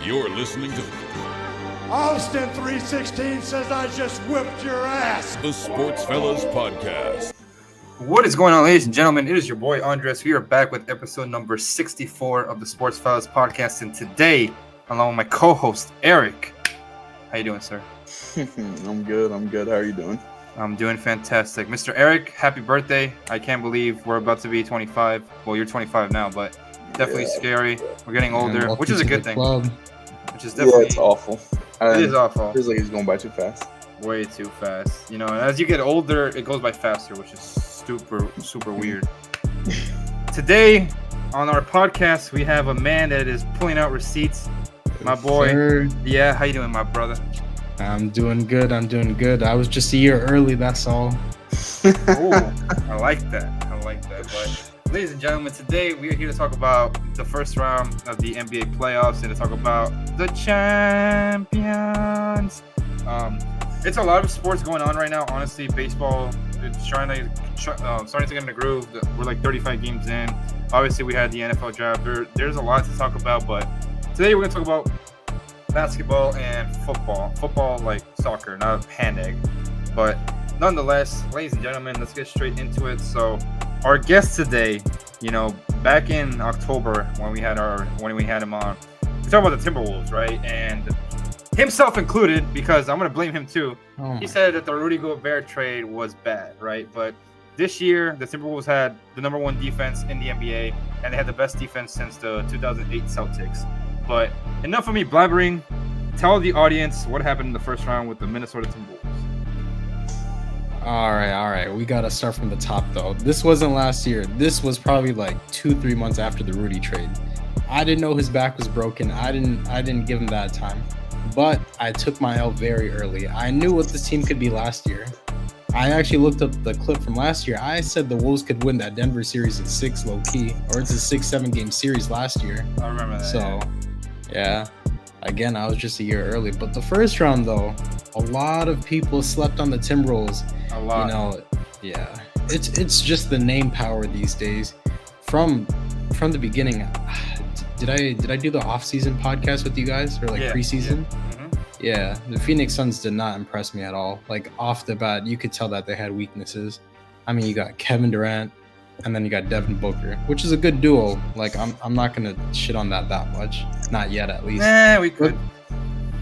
You're listening to Austin 316 says I just whipped your ass. the Sports Fellas Podcast. What is going on, ladies and gentlemen? It is your boy Andres. We are back with episode number 64 of the Sports Fellas Podcast, and today, along with my co-host Eric. How you doing, sir? I'm good. How are you doing? I'm doing fantastic. Mr. Eric, happy birthday. I can't believe we're about to be 25. Well, you're 25 now, but definitely scary. We're getting older, which is a good thing. Which is definitely... Yeah, it's awful. It is awful. Feels like it's going by too fast. Way too fast. You know, and as you get older, it goes by faster, which is super weird. Today, on our podcast, we have a man that is pulling out receipts. My boy. Sir. Yeah, how you doing, my brother? I'm doing good. I was just a year early, that's all. Oh, I like that. But, ladies and gentlemen, today we are here to talk about the first round of the NBA playoffs and to talk about the champions. It's a lot of sports going on right now. Honestly, baseball it's starting to get in the groove. We're like 35 games in. Obviously, we had the NFL draft. There's a lot to talk about, but today we're going to talk about basketball and football. Football like soccer, not a hand egg. But nonetheless, ladies and gentlemen, let's get straight into it. So our guest today, you know, back in October when we had him on, we talked about the Timberwolves, right? And himself included, because I'm going to blame him too. He said that the Rudy Gobert trade was bad, right? But this year, the Timberwolves had the number one defense in the NBA, and they had the best defense since the 2008 Celtics. But enough of me blabbering. Tell the audience what happened in the first round with the Minnesota Timberwolves. All right. We got to start from the top, though. This wasn't last year. This was probably like 2-3 months after the Rudy trade. I didn't know his back was broken. I didn't give him that time. But I took my L very early. I knew what this team could be last year. I actually looked up the clip from last year. I said the Wolves could win that Denver series in 6 low-key, or it's a 6-7 game series last year. I remember that. So, yeah. Again, I was just a year early. But the first round, though, a lot of people slept on the Timberwolves. A lot. You know, yeah. It's just the name power these days. From the beginning, did I do the off-season podcast with you guys or like preseason? Yeah, the Phoenix Suns did not impress me at all. Like off the bat, you could tell that they had weaknesses. I mean, you got Kevin Durant, and then you got Devin Booker, which is a good duo. Like I'm not gonna shit on that much, not yet at least. We could.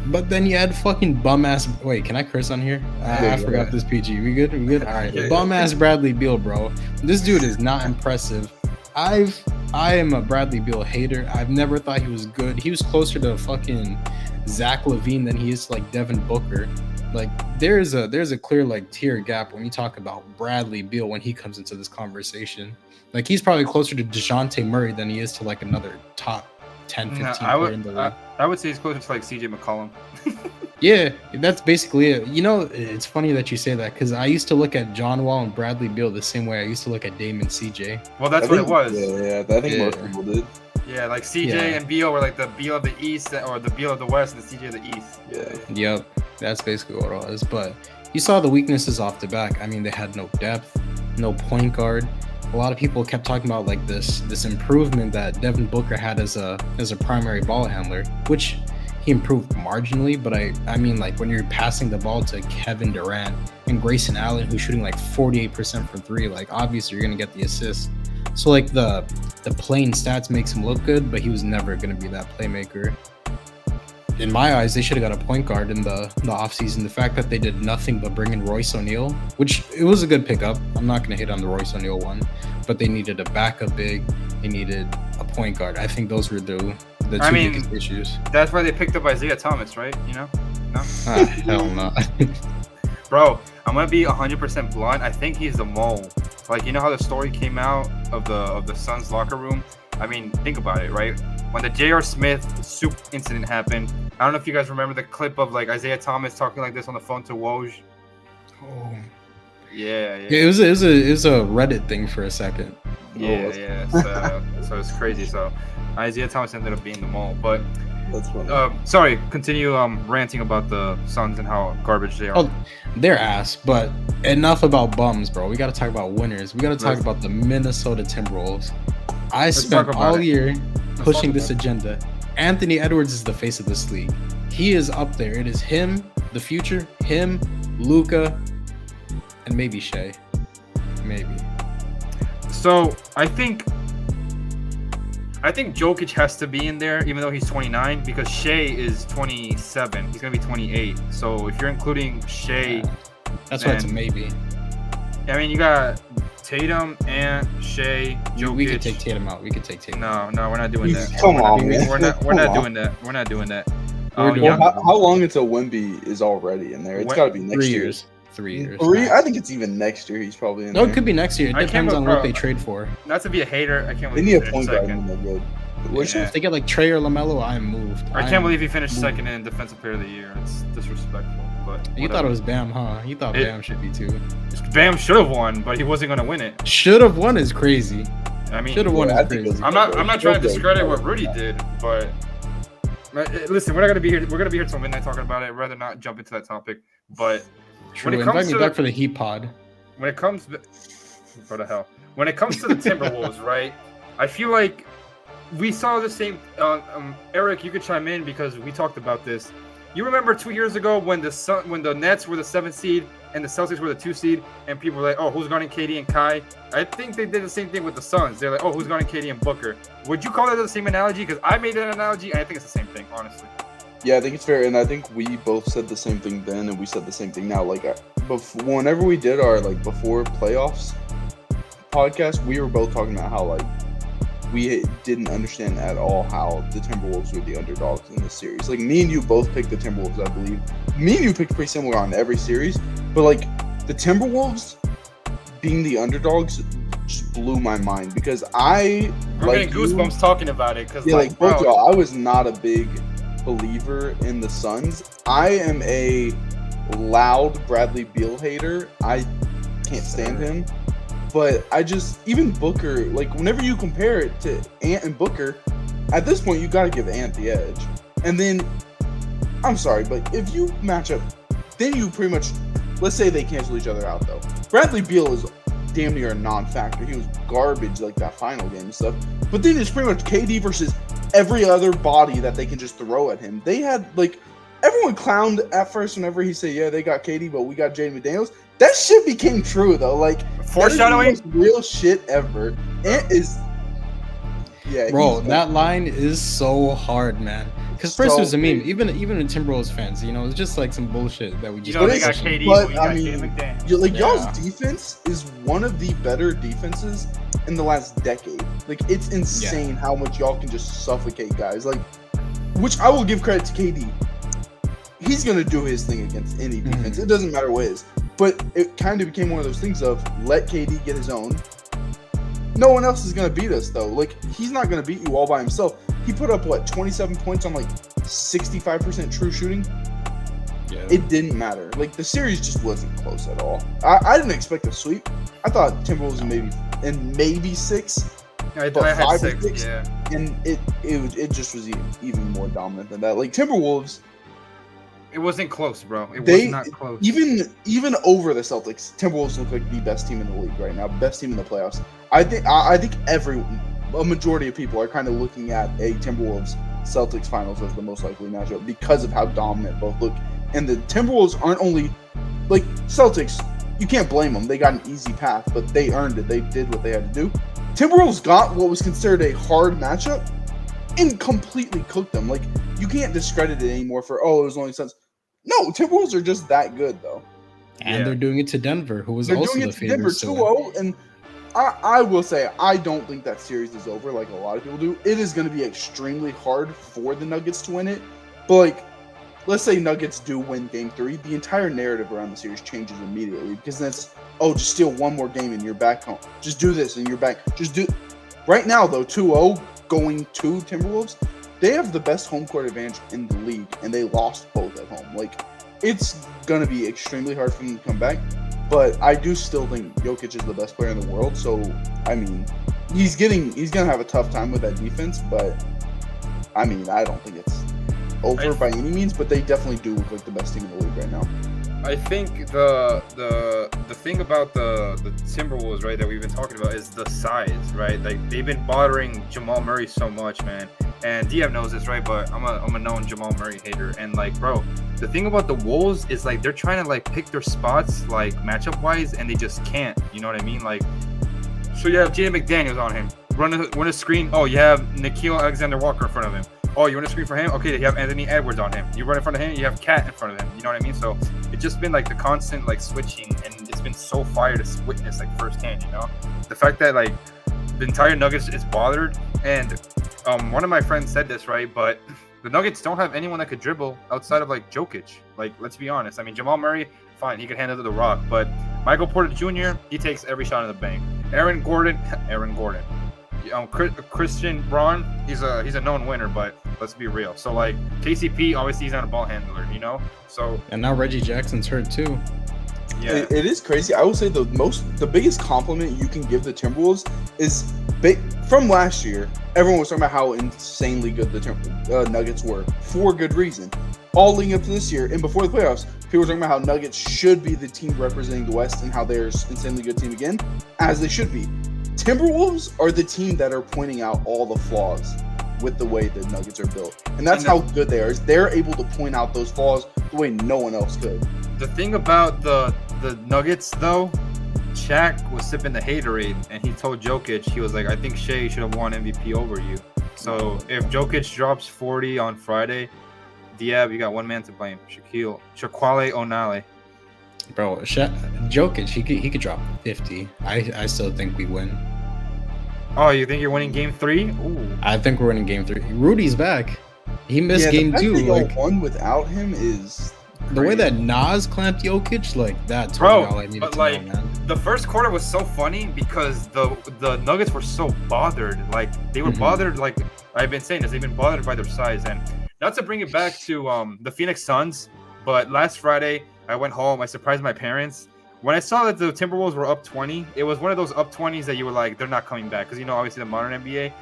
But then you had fucking bum ass. Wait, can I curse on here? I forgot this PG. We good? All right. Bum ass Bradley Beal, bro. This dude is not impressive. I am a Bradley Beal hater. I've never thought he was good. He was closer to fucking Zach LaVine than he is to like Devin Booker. Like there's a clear like tier gap when you talk about Bradley Beal when he comes into this conversation. Like he's probably closer to DeJounte Murray than he is to like another top 10, 15 player in the league. I would say he's closer to like CJ McCollum. Yeah, that's basically it. You know, it's funny that you say that because I used to look at John Wall and Bradley Beal the same way I used to look at Dame and CJ. Well, that's what it was. Yeah, I think most people did. Yeah, like CJ and Beal were like the Beal of the East or the Beal of the West and the CJ of the East. Yeah. Yep, that's basically what it was. But you saw the weaknesses off the back. I mean, they had no depth, no point guard. A lot of people kept talking about like this improvement that Devin Booker had as a primary ball handler, which he improved marginally. But I mean, like when you're passing the ball to Kevin Durant and Grayson Allen, who's shooting like 48% from three, like obviously you're gonna get the assist. So like the plain stats makes him look good, but he was never gonna be that playmaker. In my eyes, they should have got a point guard in the offseason. The fact that they did nothing but bring in Royce O'Neal, which it was a good pickup. I'm not going to hate on the Royce O'Neal one, but they needed a backup big. They needed a point guard. I think those were the two biggest issues. That's why they picked up Isaiah Thomas, right? You know? No? Hell no. Bro, I'm going to be 100% blunt. I think he's the mole. Like, you know how the story came out of the Suns locker room? I mean, think about it, right? When the J.R. Smith soup incident happened, I don't know if you guys remember the clip of like Isaiah Thomas talking like this on the phone to Woj. Oh. Yeah. It was a Reddit thing for a second. Yeah. So it's crazy. So Isaiah Thomas ended up being the mole. But that's funny. Sorry, continue ranting about the Suns and how garbage they are. Oh, they're ass. But enough about bums, bro. We got to talk about winners. We got to talk about the Minnesota Timberwolves. I spent all year pushing this agenda Anthony Edwards is the face of this league. He is up there. It is him, the future, him, Luka, and maybe Shea. Maybe. So I think Jokic has to be in there, even though he's 29, because Shea is 27. He's gonna be 28. So if you're including Shea, that's why it's a maybe. I mean, you got Tatum, Ant, Shea, Jokic. We could take Tatum out. No, we're not doing that. Come on, man. We're not doing that. We're not doing that. How long until Wemby is already in there? It's got to be next year. 3 years. I think it's even next year. He's probably in there. No, it could be next year. It depends on what they trade for. Not to be a hater, I can't They believe need he a finished point guard second. when they're good. If they get like Trey or LaMelo, I'm moved. I can't believe he finished second in Defensive Player of the Year. It's disrespectful. But you thought it was Bam, huh? You thought Bam should be too. Bam should have won, but he wasn't going to win it. Should have won is crazy. I mean, should have won is crazy. I'm not trying to discredit what Rudy did, but listen, we're not gonna be here. We're gonna be here till midnight talking about it. I'd rather not jump into that topic. But when it comes to back for the Heat pod. When it comes to the Timberwolves, right? I feel like we saw the same. Eric, you could chime in because we talked about this. You remember 2 years ago when the Nets were the 7th seed and the Celtics were the 2 seed, and people were like, "Oh, who's guarding KD and Kai?" I think they did the same thing with the Suns. They're like, "Oh, who's guarding KD and Booker?" Would you call that the same analogy? Because I made that analogy, and I think it's the same thing, honestly. Yeah, I think it's fair, and I think we both said the same thing then, and we said the same thing now. Like, whenever we did our before playoffs podcast, we were both talking about how we didn't understand at all how the Timberwolves were the underdogs in this series. Like, me and you both picked the Timberwolves, I believe. Me and you picked pretty similar on every series, but the Timberwolves being the underdogs just blew my mind because I'm getting goosebumps talking about it. Because both y'all, I was not a big believer in the Suns. I am a loud Bradley Beal hater. I can't stand him. But even Booker, whenever you compare it to Ant and Booker, at this point, you got to give Ant the edge. And then, I'm sorry, but if you match up, then you pretty much, let's say they cancel each other out, though. Bradley Beal is damn near a non-factor. He was garbage that final game and stuff. But then it's pretty much KD versus every other body that they can just throw at him. They had, everyone clowned at first whenever he said, yeah, they got KD, but we got Jaden McDaniels. That shit became true, though. Foreshadowing? That is the most real shit ever. It is... Yeah, bro, that line is so hard, man. Because first it was a meme. Even in Timberwolves fans, it's just some bullshit that we just... they got KD, but we got Jaden McDaniels. Y'all's defense is one of the better defenses in the last decade. It's insane how much y'all can just suffocate guys. Which I will give credit to KD. He's going to do his thing against any defense. Mm-hmm. It doesn't matter what it is. But it kind of became one of those things of let KD get his own. No one else is going to beat us, though. He's not going to beat you all by himself. He put up, 27 points on, 65% true shooting? Yeah. It didn't matter. The series just wasn't close at all. I didn't expect a sweep. I thought Timberwolves maybe 6. I had 6, yeah. And it just was even more dominant than that. Timberwolves... It wasn't close, bro. It was not close. Even over the Celtics, Timberwolves look like the best team in the league right now, best team in the playoffs. I think a majority of people are kind of looking at a Timberwolves Celtics finals as the most likely matchup because of how dominant both look. And the Timberwolves aren't only Celtics. You can't blame them. They got an easy path, but they earned it. They did what they had to do. Timberwolves got what was considered a hard matchup and completely cooked them. You can't discredit it anymore for, it was only Suns. No, Timberwolves are just that good, though. And they're doing it to Denver, who was also the favorite. Denver 2-0, and I will say, I don't think that series is over like a lot of people do. It is going to be extremely hard for the Nuggets to win it. But, let's say Nuggets do win Game 3, the entire narrative around the series changes immediately. Because then it's, just steal one more game and you're back home. Just do this and you're back. Right now, though, 2-0 going to Timberwolves, they have the best home court advantage in the league, and they lost both at home. It's going to be extremely hard for them to come back, but I do still think Jokic is the best player in the world, so, he's going to have a tough time with that defense, but, I don't think it's over by any means, but they definitely do look like the best team in the league right now. I think the thing about the Timberwolves, right, that we've been talking about is the size, right? They've been bothering Jamal Murray so much, man. And Diyab knows this, right? But I'm a known Jamal Murray hater. And like, bro, the thing about the Wolves is like they're trying to like pick their spots like matchup wise, and they just can't. You know what I mean? Like, so you have Jaden McDaniels on him, run a screen. Oh, you have Nikhil Alexander-Walker in front of him. Oh, you want a screen for him? Okay, you have Anthony Edwards on him. You run in front of him, you have Cat in front of him. You know what I mean? So it's just been like the constant like switching, and it's been so fire to witness like firsthand. You know, the fact that like the entire Nuggets is bothered, and one of my friends said this, right? But the Nuggets don't have anyone that could dribble outside of like Jokic. Like, let's be honest. I mean, Jamal Murray, fine, he could handle the rock, but Michael Porter Jr., he takes every shot in the bank. Aaron Gordon. Christian Braun, he's a known winner, but let's be real. So like KCP, obviously he's not a ball handler, you know. So and now Reggie Jackson's hurt too. Yeah, it is crazy. I would say the biggest compliment you can give the Timberwolves is from last year. Everyone was talking about how insanely good the Nuggets were for good reason. All leading up to this year and before the playoffs, people were talking about how Nuggets should be the team representing the West and how they're an insanely good team again, as they should be. Timberwolves are the team that are pointing out all the flaws with the way the Nuggets are built. And that's how good they are. Is they're able to point out those flaws the way no one else could. The thing about the Nuggets, though, Shaq was sipping the haterade, and he told Jokic, he was like, I think Shea should have won MVP over you. So if Jokic drops 40 on Friday, Diyab, you got one man to blame. Shaquille O'Neal. Bro, Jokic, he could drop 50. I still think we win. Oh, you think you're winning game 3? Ooh. I think we're winning game 3. Rudy's back. He missed game 2. Like one without him is the crazy. way that Nas clamped Jokic, like that's bro. All I needed But to like know, man. the first quarter was so funny because the Nuggets were so bothered. Like they were bothered. Like I've been saying this, they've been bothered by their size. And not to bring it back to the Phoenix Suns, but last Friday I went home. I surprised my parents. When I saw that the Timberwolves were up 20, it was one of those up 20s that you were like, they're not coming back. Because, you know, obviously the modern NBA,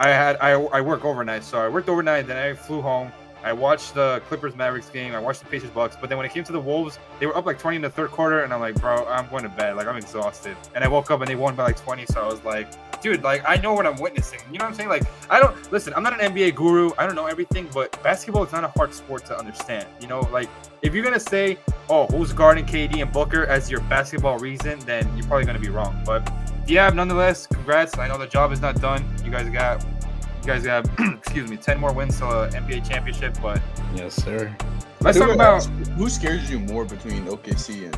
I work overnight. So I worked overnight, then I flew home. I watched the Clippers-Mavericks game. I watched the Pacers-Bucks. But then when it came to the Wolves, they were up like 20 in the third quarter. And I'm like, bro, I'm going to bed. Like, I'm exhausted. And I woke up and they won by like 20. So I was like, dude, like, I know what I'm witnessing. You know what I'm saying? Like, listen, I'm not an NBA guru. I don't know everything. But basketball is not a hard sport to understand. You know, like, if you're going to say, oh, who's guarding KD and Booker as your basketball reason, then you're probably going to be wrong. But Diyab, nonetheless, congrats. I know the job is not done. You guys got excuse me, 10 more wins to NBA championship. But yes, sir. Let's talk about who scares you more between OKC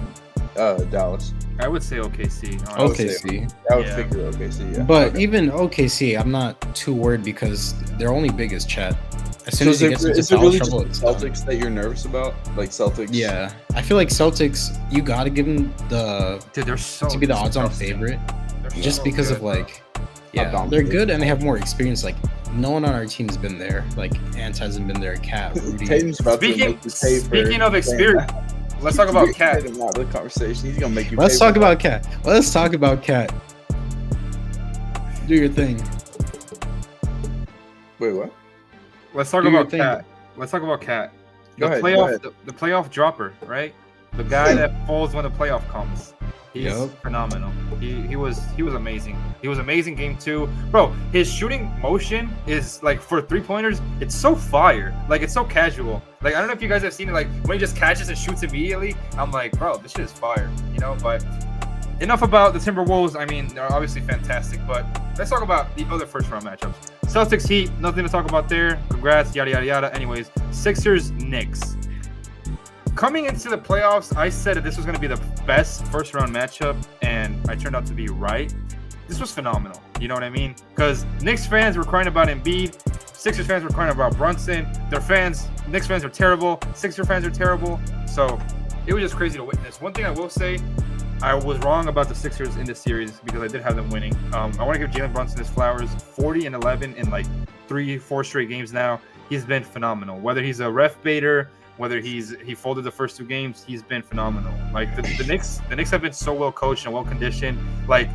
and Dallas. I would say OKC. OKC. I would figure OKC. Yeah. But even OKC, I'm not too worried because their only big is Chet. As soon as he gets into foul really trouble, just it's Celtics done. that you're nervous about? Like Celtics? Yeah, I feel like Celtics. You gotta give them they're so to be the odds-on disgusting. favorite, They're just so because good, of like, How yeah, dominant they're they good and they are. have more experience. Like no one on our team's been there. Like Ant hasn't been there. Cat, Rudy. Tatum's about to Speaking make you pay for speaking of experience, let's talk about Cat. Get him out of the conversation. He's gonna make you. Let's pay talk for about Cat. Let's talk about Cat. Do your thing. that. Wait, what? Let's talk Do your about thing. Cat. Let's talk about Cat. Go ahead, The playoff dropper, right? The guy that falls when the playoff comes. He's Yup. phenomenal. He was amazing. He was amazing game 2. Bro, his shooting motion is like for 3-pointers, it's so fire. Like it's so casual. Like I don't know if you guys have seen it, like when he just catches and shoots immediately. I'm like, bro, this shit is fire. You know, but enough about the Timberwolves. I mean, they're obviously fantastic, but let's talk about the other first round matchups. Celtics Heat, nothing to talk about there. Congrats, yada yada yada. Anyways, Sixers Knicks. Coming into the playoffs, I said that this was going to be the best first round matchup, and I turned out to be right. This was phenomenal. You know what I mean? Because Knicks fans were crying about Embiid. Sixers fans were crying about Brunson. Knicks fans are terrible. Sixers fans are terrible. So it was just crazy to witness. One thing I will say, I was wrong about the Sixers in this series because I did have them winning. I want to give Jalen Brunson his flowers. 40 and 11 in like 3-4 straight games now. He's been phenomenal. Whether he's a ref baiter, whether he folded the first 2 games, he's been phenomenal. Like the Knicks have been so well coached and well conditioned. Like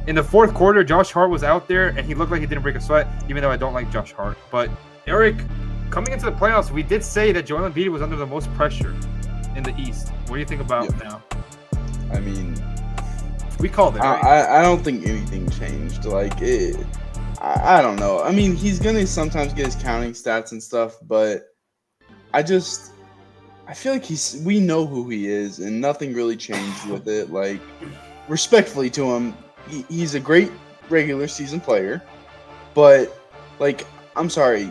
in the fourth quarter, Josh Hart was out there and he looked like he didn't break a sweat, even though I don't like Josh Hart. But Eric, coming into the playoffs, we did say that Joel Embiid was under the most pressure in the East. What do you think about now? I mean, We called it, right? I don't think anything changed. Like I don't know. I mean, he's gonna sometimes get his counting stats and stuff, but I feel like we know who he is, and nothing really changed with it. Like, respectfully to him, he's a great regular season player, but like, I'm sorry,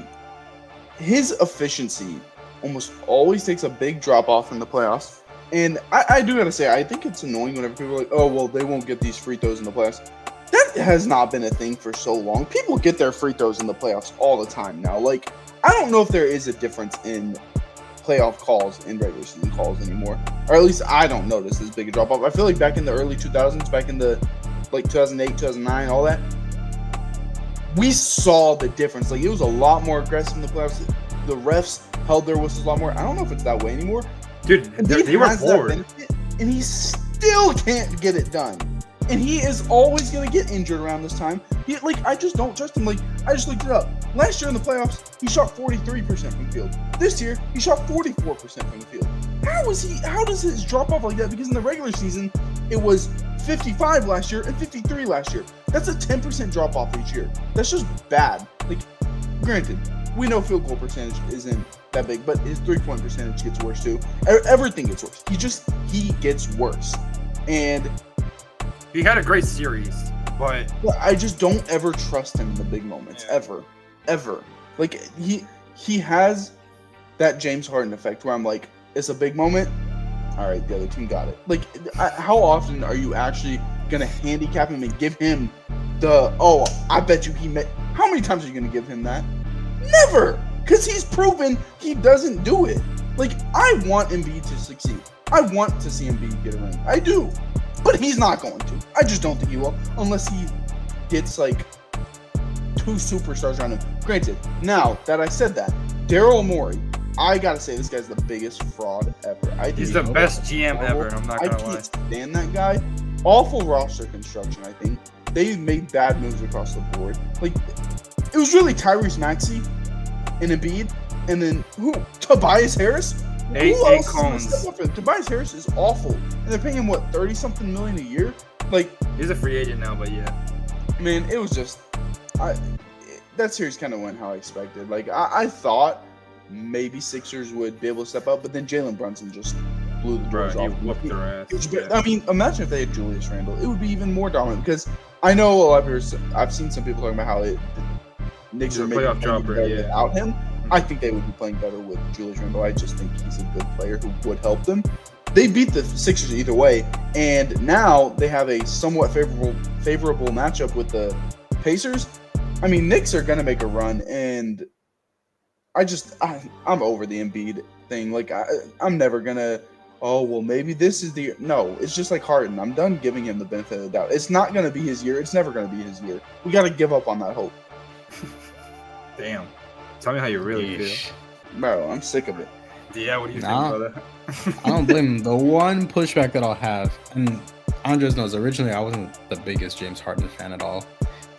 his efficiency almost always takes a big drop off in the playoffs. And I do gotta say, I think it's annoying whenever people are like, oh, well, they won't get these free throws in the playoffs. That has not been a thing for so long. People get their free throws in the playoffs all the time now. Like, I don't know if there is a difference in playoff calls and regular season calls anymore. Or at least I don't notice as big a drop off. I feel like back in the early 2000s, back in the like 2008, 2009, all that, we saw the difference. Like, it was a lot more aggressive in the playoffs. The refs held their whistles a lot more. I don't know if it's that way anymore. Dude, they were bored. And he still can't get it done. And he is always going to get injured around this time. I just don't trust him. Like, I just looked it up. Last year in the playoffs, he shot 43% from the field. This year, he shot 44% from the field. How does his drop off like that? Because in the regular season, it was 55 last year and 53 last year. That's a 10% drop off each year. That's just bad. Like, granted, we know field goal percentage isn't that big, but his 3-point percentage gets worse too. Everything gets worse. He gets worse. And he had a great series, but I just don't ever trust him in the big moments. Yeah. Ever. Like, he has that James Harden effect where I'm like, it's a big moment. All right, the other team got it. Like, how often are you actually going to handicap him and give him I bet you he met. How many times are you going to give him that? Never! Because he's proven he doesn't do it. Like, I want Embiid to succeed. I want to see Embiid get a ring. I do. But he's not going to. I just don't think he will. Unless he gets, like, 2 superstars around him. Granted, now that I said that, Daryl Morey, I gotta say, this guy's the biggest fraud ever. He's the best GM ever. I'm not gonna lie. I can't stand that guy. Awful roster construction, I think. They made bad moves across the board. Like, it was really Tyrese Maxey and Embiid, and then who? Tobias Harris? Who else is gonna step up for him? Tobias Harris is awful, and they're paying him what, $30-something million a year? Like, he's a free agent now, but yeah. Man, it was just that series kind of went how I expected. Like, I thought maybe Sixers would be able to step up, but then Jalen Brunson just blew the doors off. He whooped their ass. I mean, imagine if they had Julius Randle. It would be even more dominant because I know a lot of people. I've seen some people talking about how the Knicks are maybe playing better without him. I think they would be playing better with Julius Randle. I just think he's a good player who would help them. They beat the Sixers either way, and now they have a somewhat favorable matchup with the Pacers. I mean, Knicks are gonna make a run, and I'm over the Embiid thing. Like, I'm never gonna. Oh, well, maybe this is the... No, it's just like Harden. I'm done giving him the benefit of the doubt. It's not going to be his year. It's never going to be his year. We got to give up on that hope. Damn. Tell me how you really feel. Bro, I'm sick of it. Yeah, what do you think about that? I don't blame him. The one pushback that I'll have, and Andres knows, originally I wasn't the biggest James Harden fan at all.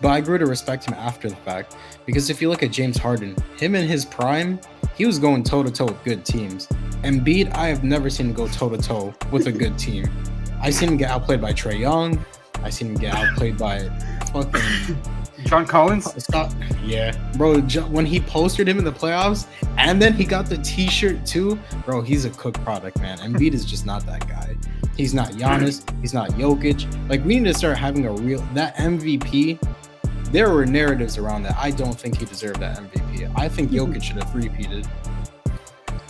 But I grew to respect him after the fact. Because if you look at James Harden, him in his prime, he was going toe-to-toe with good teams. Embiid, I have never seen him go toe-to-toe with a good team. I've seen him get outplayed by Trae Young. I've seen him get outplayed by fucking... John Collins? Scott. Yeah. Bro, when he postered him in the playoffs, and then he got the t-shirt too, bro, he's a cooked product, man. Embiid is just not that guy. He's not Giannis. He's not Jokic. Like, we need to start having a real... That MVP... There were narratives around that. I don't think he deserved that MVP. I think Jokic should have repeated.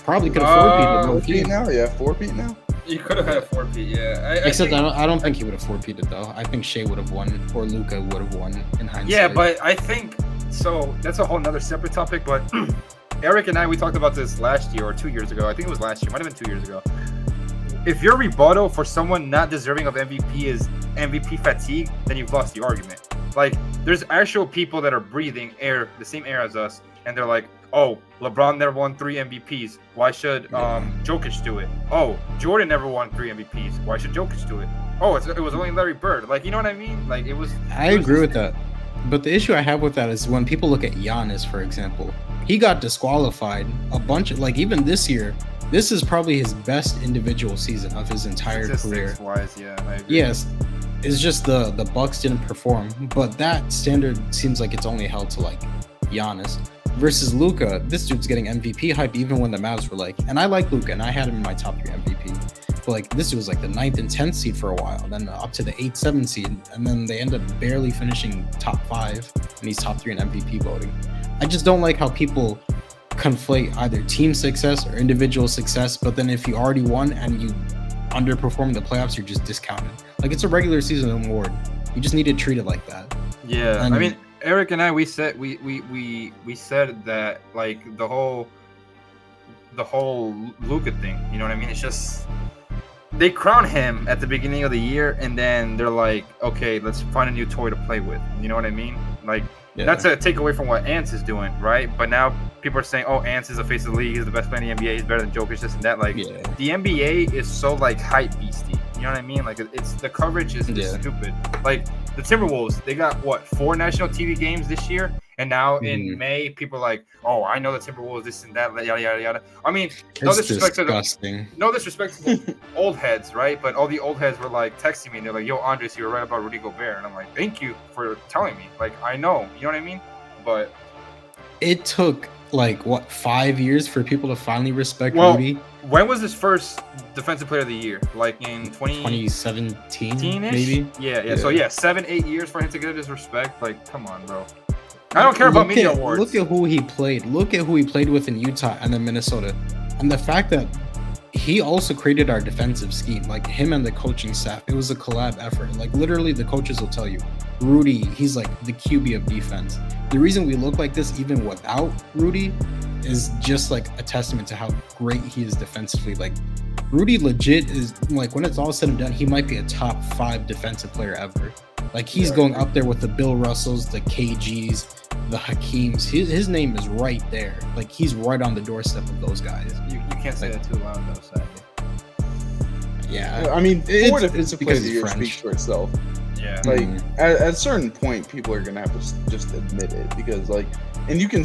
Probably could have four-peated. Now, yeah, four-peat now. You could have had a four-peat, yeah. Except I don't think he would have four-peated though. I think Shea would have won, or Luka would have won in hindsight. Yeah, but I think so. That's a whole nother separate topic. But Eric and I, we talked about this last year or 2 years ago. I think it was last year. Might have been 2 years ago. If your rebuttal for someone not deserving of MVP is MVP fatigue, then you've lost the argument. Like, there's actual people that are breathing air, the same air as us, and they're like, oh, LeBron never won 3 MVPs. Why should Jokic do it? Oh, Jordan never won 3 MVPs. Why should Jokic do it? Oh, it was only Larry Bird. Like, you know what I mean? Like, it was... I agree with that. But the issue I have with that is when people look at Giannis, for example, he got disqualified a bunch of... Like, even this year, this is probably his best individual season of his entire career. Wise, yeah, I agree. Yes. it's just the Bucks didn't perform. But that standard seems like it's only held to like Giannis versus Luka. This dude's getting MVP hype even when the Mavs were like, and I like Luka and I had him in my top 3 MVP. But like this dude was like the 9th and 10th seed for a while, then up to the 8th, 7th seed, and then they end up barely finishing top 5, and he's top 3 in MVP voting. I just don't like how people conflate either team success or individual success, but then if you already won and you underperform in the playoffs, you're just discounted. Like it's a regular season award. You just need to treat it like that. Yeah, And I mean, Eric and I, we said that like the whole Luka thing. You know what I mean? It's just they crown him at the beginning of the year, and then they're like, okay, let's find a new toy to play with. You know what I mean? Like. Yeah. That's a takeaway from what Ants is doing, right? But now people are saying, "Oh, Ants is the face of the league. He's the best player in the NBA. He's better than Jokic, this and that." Like, Yeah. the NBA is so like hype beastie. You know what I mean? Like, it's the coverage is stupid. Like the Timberwolves, they got what 4 national TV games this year, and now in May, people are like, "Oh, I know the Timberwolves, this and that, yada yada yada." I mean, no disrespect to the old heads, right? But all the old heads were like texting me, and they're like, "Yo, Andres, you were right about Rudy Gobert," and I'm like, "Thank you for telling me." Like, I know, you know what I mean? But It took like what 5 years for people to finally respect Well, Rudy. when was his first defensive player of the year? Like in 2017 ish? maybe. Yeah. So 7-8 years for him to get his respect. Like, come on, bro. I don't care about media awards. Look at who he played. Look at who he played with in Utah and then Minnesota. And the fact that he also created our defensive scheme, like him and the coaching staff. It was a collab effort. Like literally the coaches will tell you, Rudy, he's like the QB of defense. The reason we look like this even without Rudy is just like a testament to how great he is defensively. Like Rudy legit is like, when it's all said and done, he might be a top 5 defensive player ever. Like he's going up there with the Bill Russells, the KGs, the Hakeems. His name is right there. Like he's right on the doorstep of those guys. You can't say that too loud though, sadly. I mean, It's defensive player of the year French. speaks for itself. Yeah. Like at a certain point, people are gonna have to just admit it, because like, and you can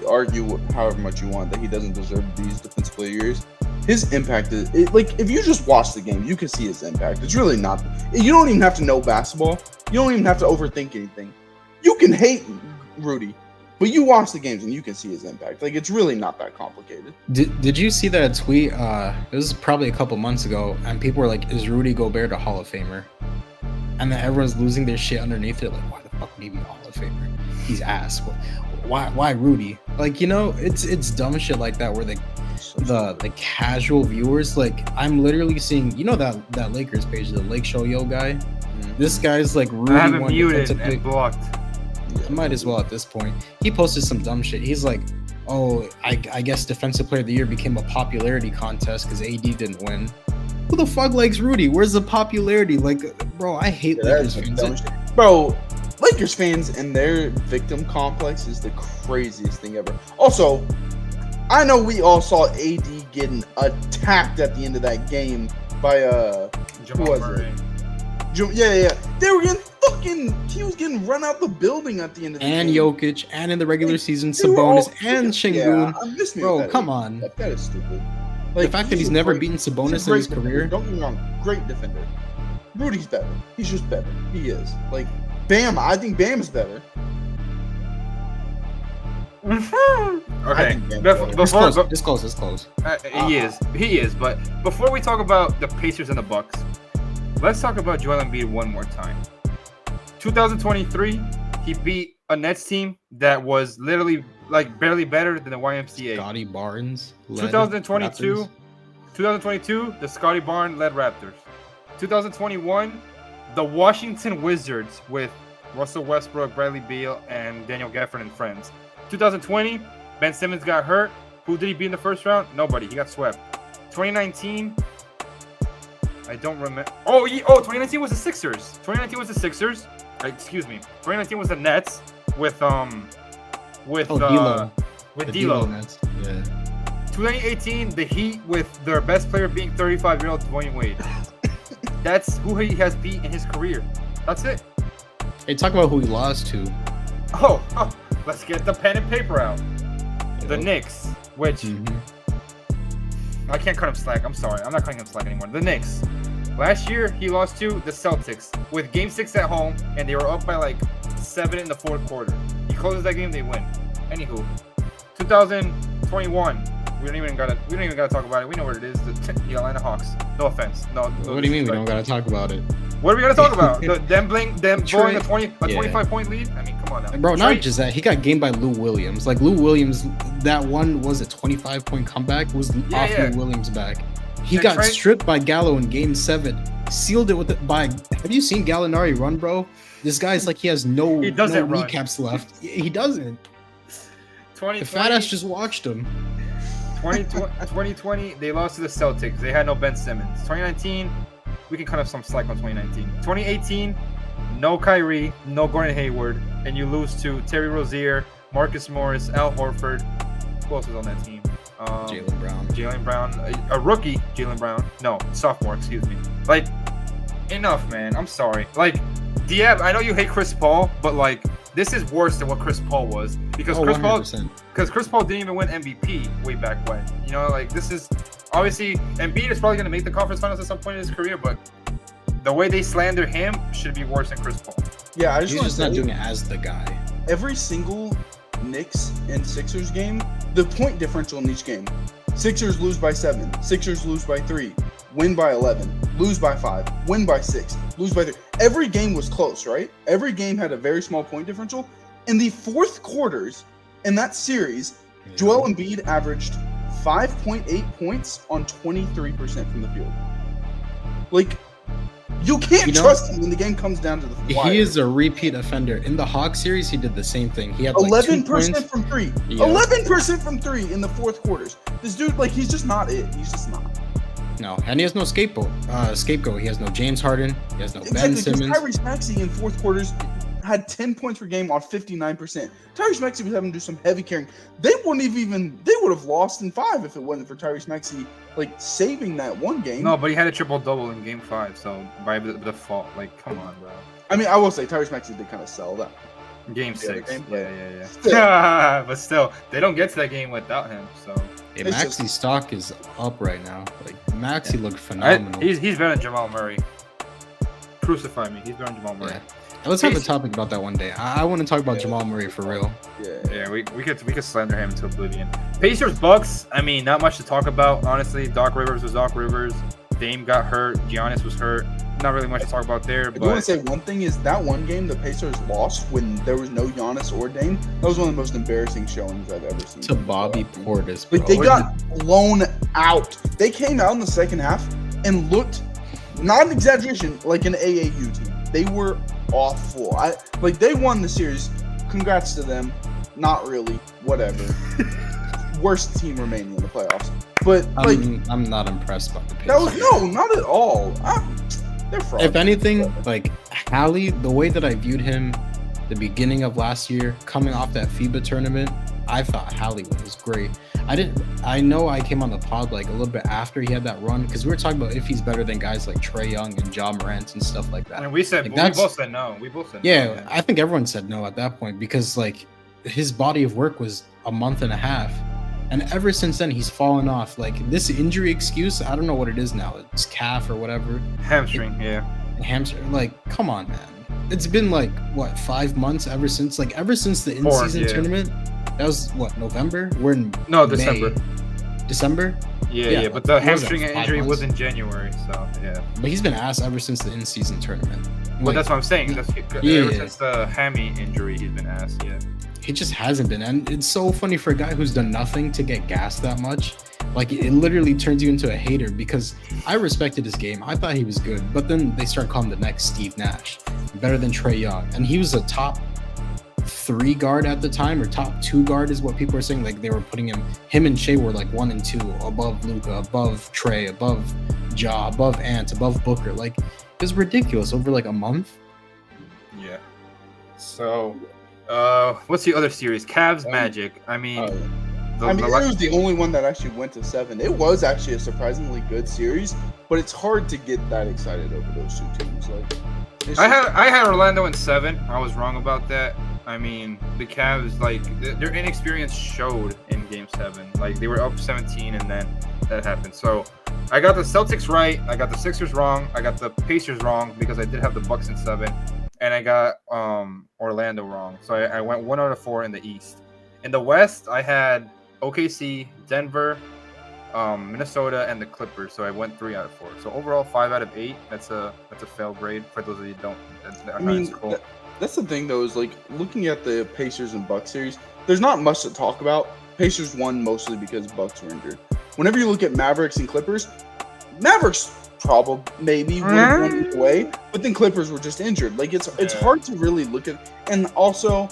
argue however much you want that he doesn't deserve these defensive player years. His impact is like, if you just watch the game, you can see his impact. It's really not. You don't even have to know basketball. You don't even have to overthink anything. You can hate Rudy, but you watch the games and you can see his impact. Like it's really not that complicated. Did you see that tweet? It was probably a couple months ago, and people were like, "Is Rudy Gobert a Hall of Famer?" And then everyone's losing their shit underneath it. Like, why the fuck would he be a Hall of Famer? He's ass. Why Rudy? Like, you know, it's dumb shit like that where the casual viewers, like, I'm literally seeing, you know, that Lakers page, the Lake Show Yo guy. This guy's like Rudy. I haven't muted and blocked. I might as well at this point. He posted some dumb shit. He's like, "Oh, I guess Defensive Player of the Year became a popularity contest because AD didn't win." Who the fuck likes Rudy? Where's the popularity? Like, bro, I hate Lakers fans. Bro, Lakers fans and their victim complex is the craziest thing ever. Also, I know we all saw AD getting attacked at the end of that game by Jamal Murray. Yeah. They were getting he was getting run out the building at the end of the game. And Jokic, and in the regular season, Sabonis, and Şengün. Yeah, bro, come on. That is stupid. Like, the fact that he's never beaten Sabonis in his career. Don't get me wrong, great defender. Rudy's better. He's just better. He is. Like, Bam, I think Bam is better. Okay. It's close. He is. But before we talk about the Pacers and the Bucks, let's talk about Joel Embiid one more time. 2023, he beat a Nets team that was literally like barely better than the YMCA. Scotty Barnes. 2022, the Scotty Barnes led Raptors. 2021, the Washington Wizards with Russell Westbrook, Bradley Beal, and Daniel Gafford and friends. 2020, Ben Simmons got hurt. Who did he beat in the first round? Nobody. He got swept. 2019, I don't remember. 2019 was the Sixers. 2019 was the Nets with D'Lo. Nets. Yeah. 2018, the Heat with their best player being 35-year-old Dwayne Wade. That's who he has beat in his career. That's it. Hey, talk about who he lost to. Oh, let's get the pen and paper out. The Knicks, which I can't cut him slack. I'm sorry. I'm not cutting him slack anymore. The Knicks. Last year, he lost to the Celtics with Game 6 at home, and they were up by like 7 in the fourth quarter. He closes that game, they win. Anywho, 2021. We don't even gotta talk about it. We know what it is. The Atlanta Hawks. No offense. No. What do you mean we don't gotta talk about it? What are we gonna talk about? them blowing a 25-point lead. I mean, come on now, bro. Not just that. He got gamed by Lou Williams. Like Lou Williams, that one was a 25-point comeback. Was off Lou Williams' back. He got stripped by Gallo in Game 7. Sealed it with it by. Have you seen Gallinari run, bro? This guy's like he has no kneecaps left. He doesn't. The fat ass just watched him. 2020, they lost to the Celtics. They had no Ben Simmons. 2019, we can cut off some slack on 2019. 2018, no Kyrie, no Gordon Hayward, and you lose to Terry Rozier, Marcus Morris, Al Horford. Who else was on that team? Jaylen Brown. A rookie, Jaylen Brown. No, sophomore, excuse me. Like, enough, man. I'm sorry. Like, Diyab, I know you hate Chris Paul, but like, this is worse than what Chris Paul was because Chris Paul didn't even win MVP way back when. You know, like this is obviously Embiid is probably going to make the conference finals at some point in his career, but the way they slander him should be worse than Chris Paul. Yeah, he's just not doing it as the guy. Every single Knicks and Sixers game, the point differential in each game. Sixers lose by 7. Sixers lose by 3. Win by 11. Lose by 5. Win by 6. Lose by 3. Every game was close, right? Every game had a very small point differential. In the fourth quarters in that series, Joel Embiid averaged 5.8 points on 23% from the field. Like, you can't trust him when the game comes down to the wire. He is a repeat offender. In the Hawks series, he did the same thing. He had like 11% from 3. 11% from 3 in the fourth quarters. This dude, like, he's just not it. He's just not. No, and he has no scapegoat. He has no James Harden. He has no Ben Simmons. Tyrese Maxey in fourth quarters had 10 points per game on 59%. Tyrese Maxey was having to do some heavy carrying. They would have lost in 5 if it wasn't for Tyrese Maxey like saving that one game. No, but he had a triple-double in Game 5, so by default, like, come on, bro. I mean, I will say Tyrese Maxey did kind of sell that. Game 6. Yeah. But still, they don't get to that game without him, so. Hey, Maxey's stock is up right now. Like, Maxey looked phenomenal. He's better than Jamal Murray. Crucify me. He's better than Jamal Murray. Yeah. Let's have a topic about that one day. I want to talk about Jamal Murray for real. Yeah, we could slander him to oblivion. Pacers Bucks. I mean, not much to talk about, honestly. Doc Rivers was Doc Rivers. Dame got hurt. Giannis was hurt. Not really much to talk about there. But I do want to say one thing is that one game the Pacers lost when there was no Giannis or Dame. That was one of the most embarrassing showings I've ever seen. To Bobby Portis, bro. Like, they got blown out. They came out in the second half and looked, not an exaggeration, like an AAU team. They were awful. They won the series. Congrats to them. Not really. Whatever. Worst team remaining in the playoffs. But I'm not impressed by the Pacers. Not at all. They're fraud. If anything, like Hallie, the way that I viewed him the beginning of last year, coming off that FIBA tournament, I thought Hallie was great. I know I came on the pod like a little bit after he had that run because we were talking about if he's better than guys like Trae Young and Ja Morant and stuff like that. And we both said no. Yeah, I think everyone said no at that point because like his body of work was a month and a half. And ever since then, he's fallen off. Like, this injury excuse, I don't know what it is now. It's calf or whatever. Hamstring. Hamstring. Like, come on, man. It's been, like, 5 months ever since the in-season tournament? That was, November? We're in December. December? Yeah. But the hamstring injury was in January, so, yeah. But he's been asked ever since the in-season tournament. Well, that's what I'm saying. Ever since the hammy injury, he's been asked, yeah. He just hasn't been. And it's so funny for a guy who's done nothing to get gassed that much. Like, it literally turns you into a hater because I respected his game. I thought he was good. But then they start calling the next Steve Nash. Better than Trae Young. And he was a top 3 guard at the time, or top 2 guard is what people are saying. Like, they were putting him and Shea were like 1 and 2, above Luka, above Trae, above Ja, above Ant, above Booker. Like, it was ridiculous over like a month. Yeah. So... what's the other series? Cavs Magic. I mean, it was the only one that actually went to 7. It was actually a surprisingly good series, but it's hard to get that excited over those two teams. Like, I had Orlando in 7. I was wrong about that. I mean, the Cavs, like, their inexperience showed in Game 7. Like, they were up 17, and then that happened. So I got the Celtics right. I got the Sixers wrong. I got the Pacers wrong because I did have the Bucks in 7, and I got Orlando wrong. So I went 1 out of 4 in the East. In the West, I had OKC, Denver, Minnesota, and the Clippers. So I went 3 out of 4. So overall, 5 out of 8. That's a fail grade for those of you who don't. I mean, that's the thing though, is like looking at the Pacers and Bucks series. There's not much to talk about. Pacers won mostly because Bucks were injured. Whenever you look at Mavericks and Clippers, Mavericks probably maybe would have won either way, but then Clippers were just injured. Like it's hard to really look at. And also,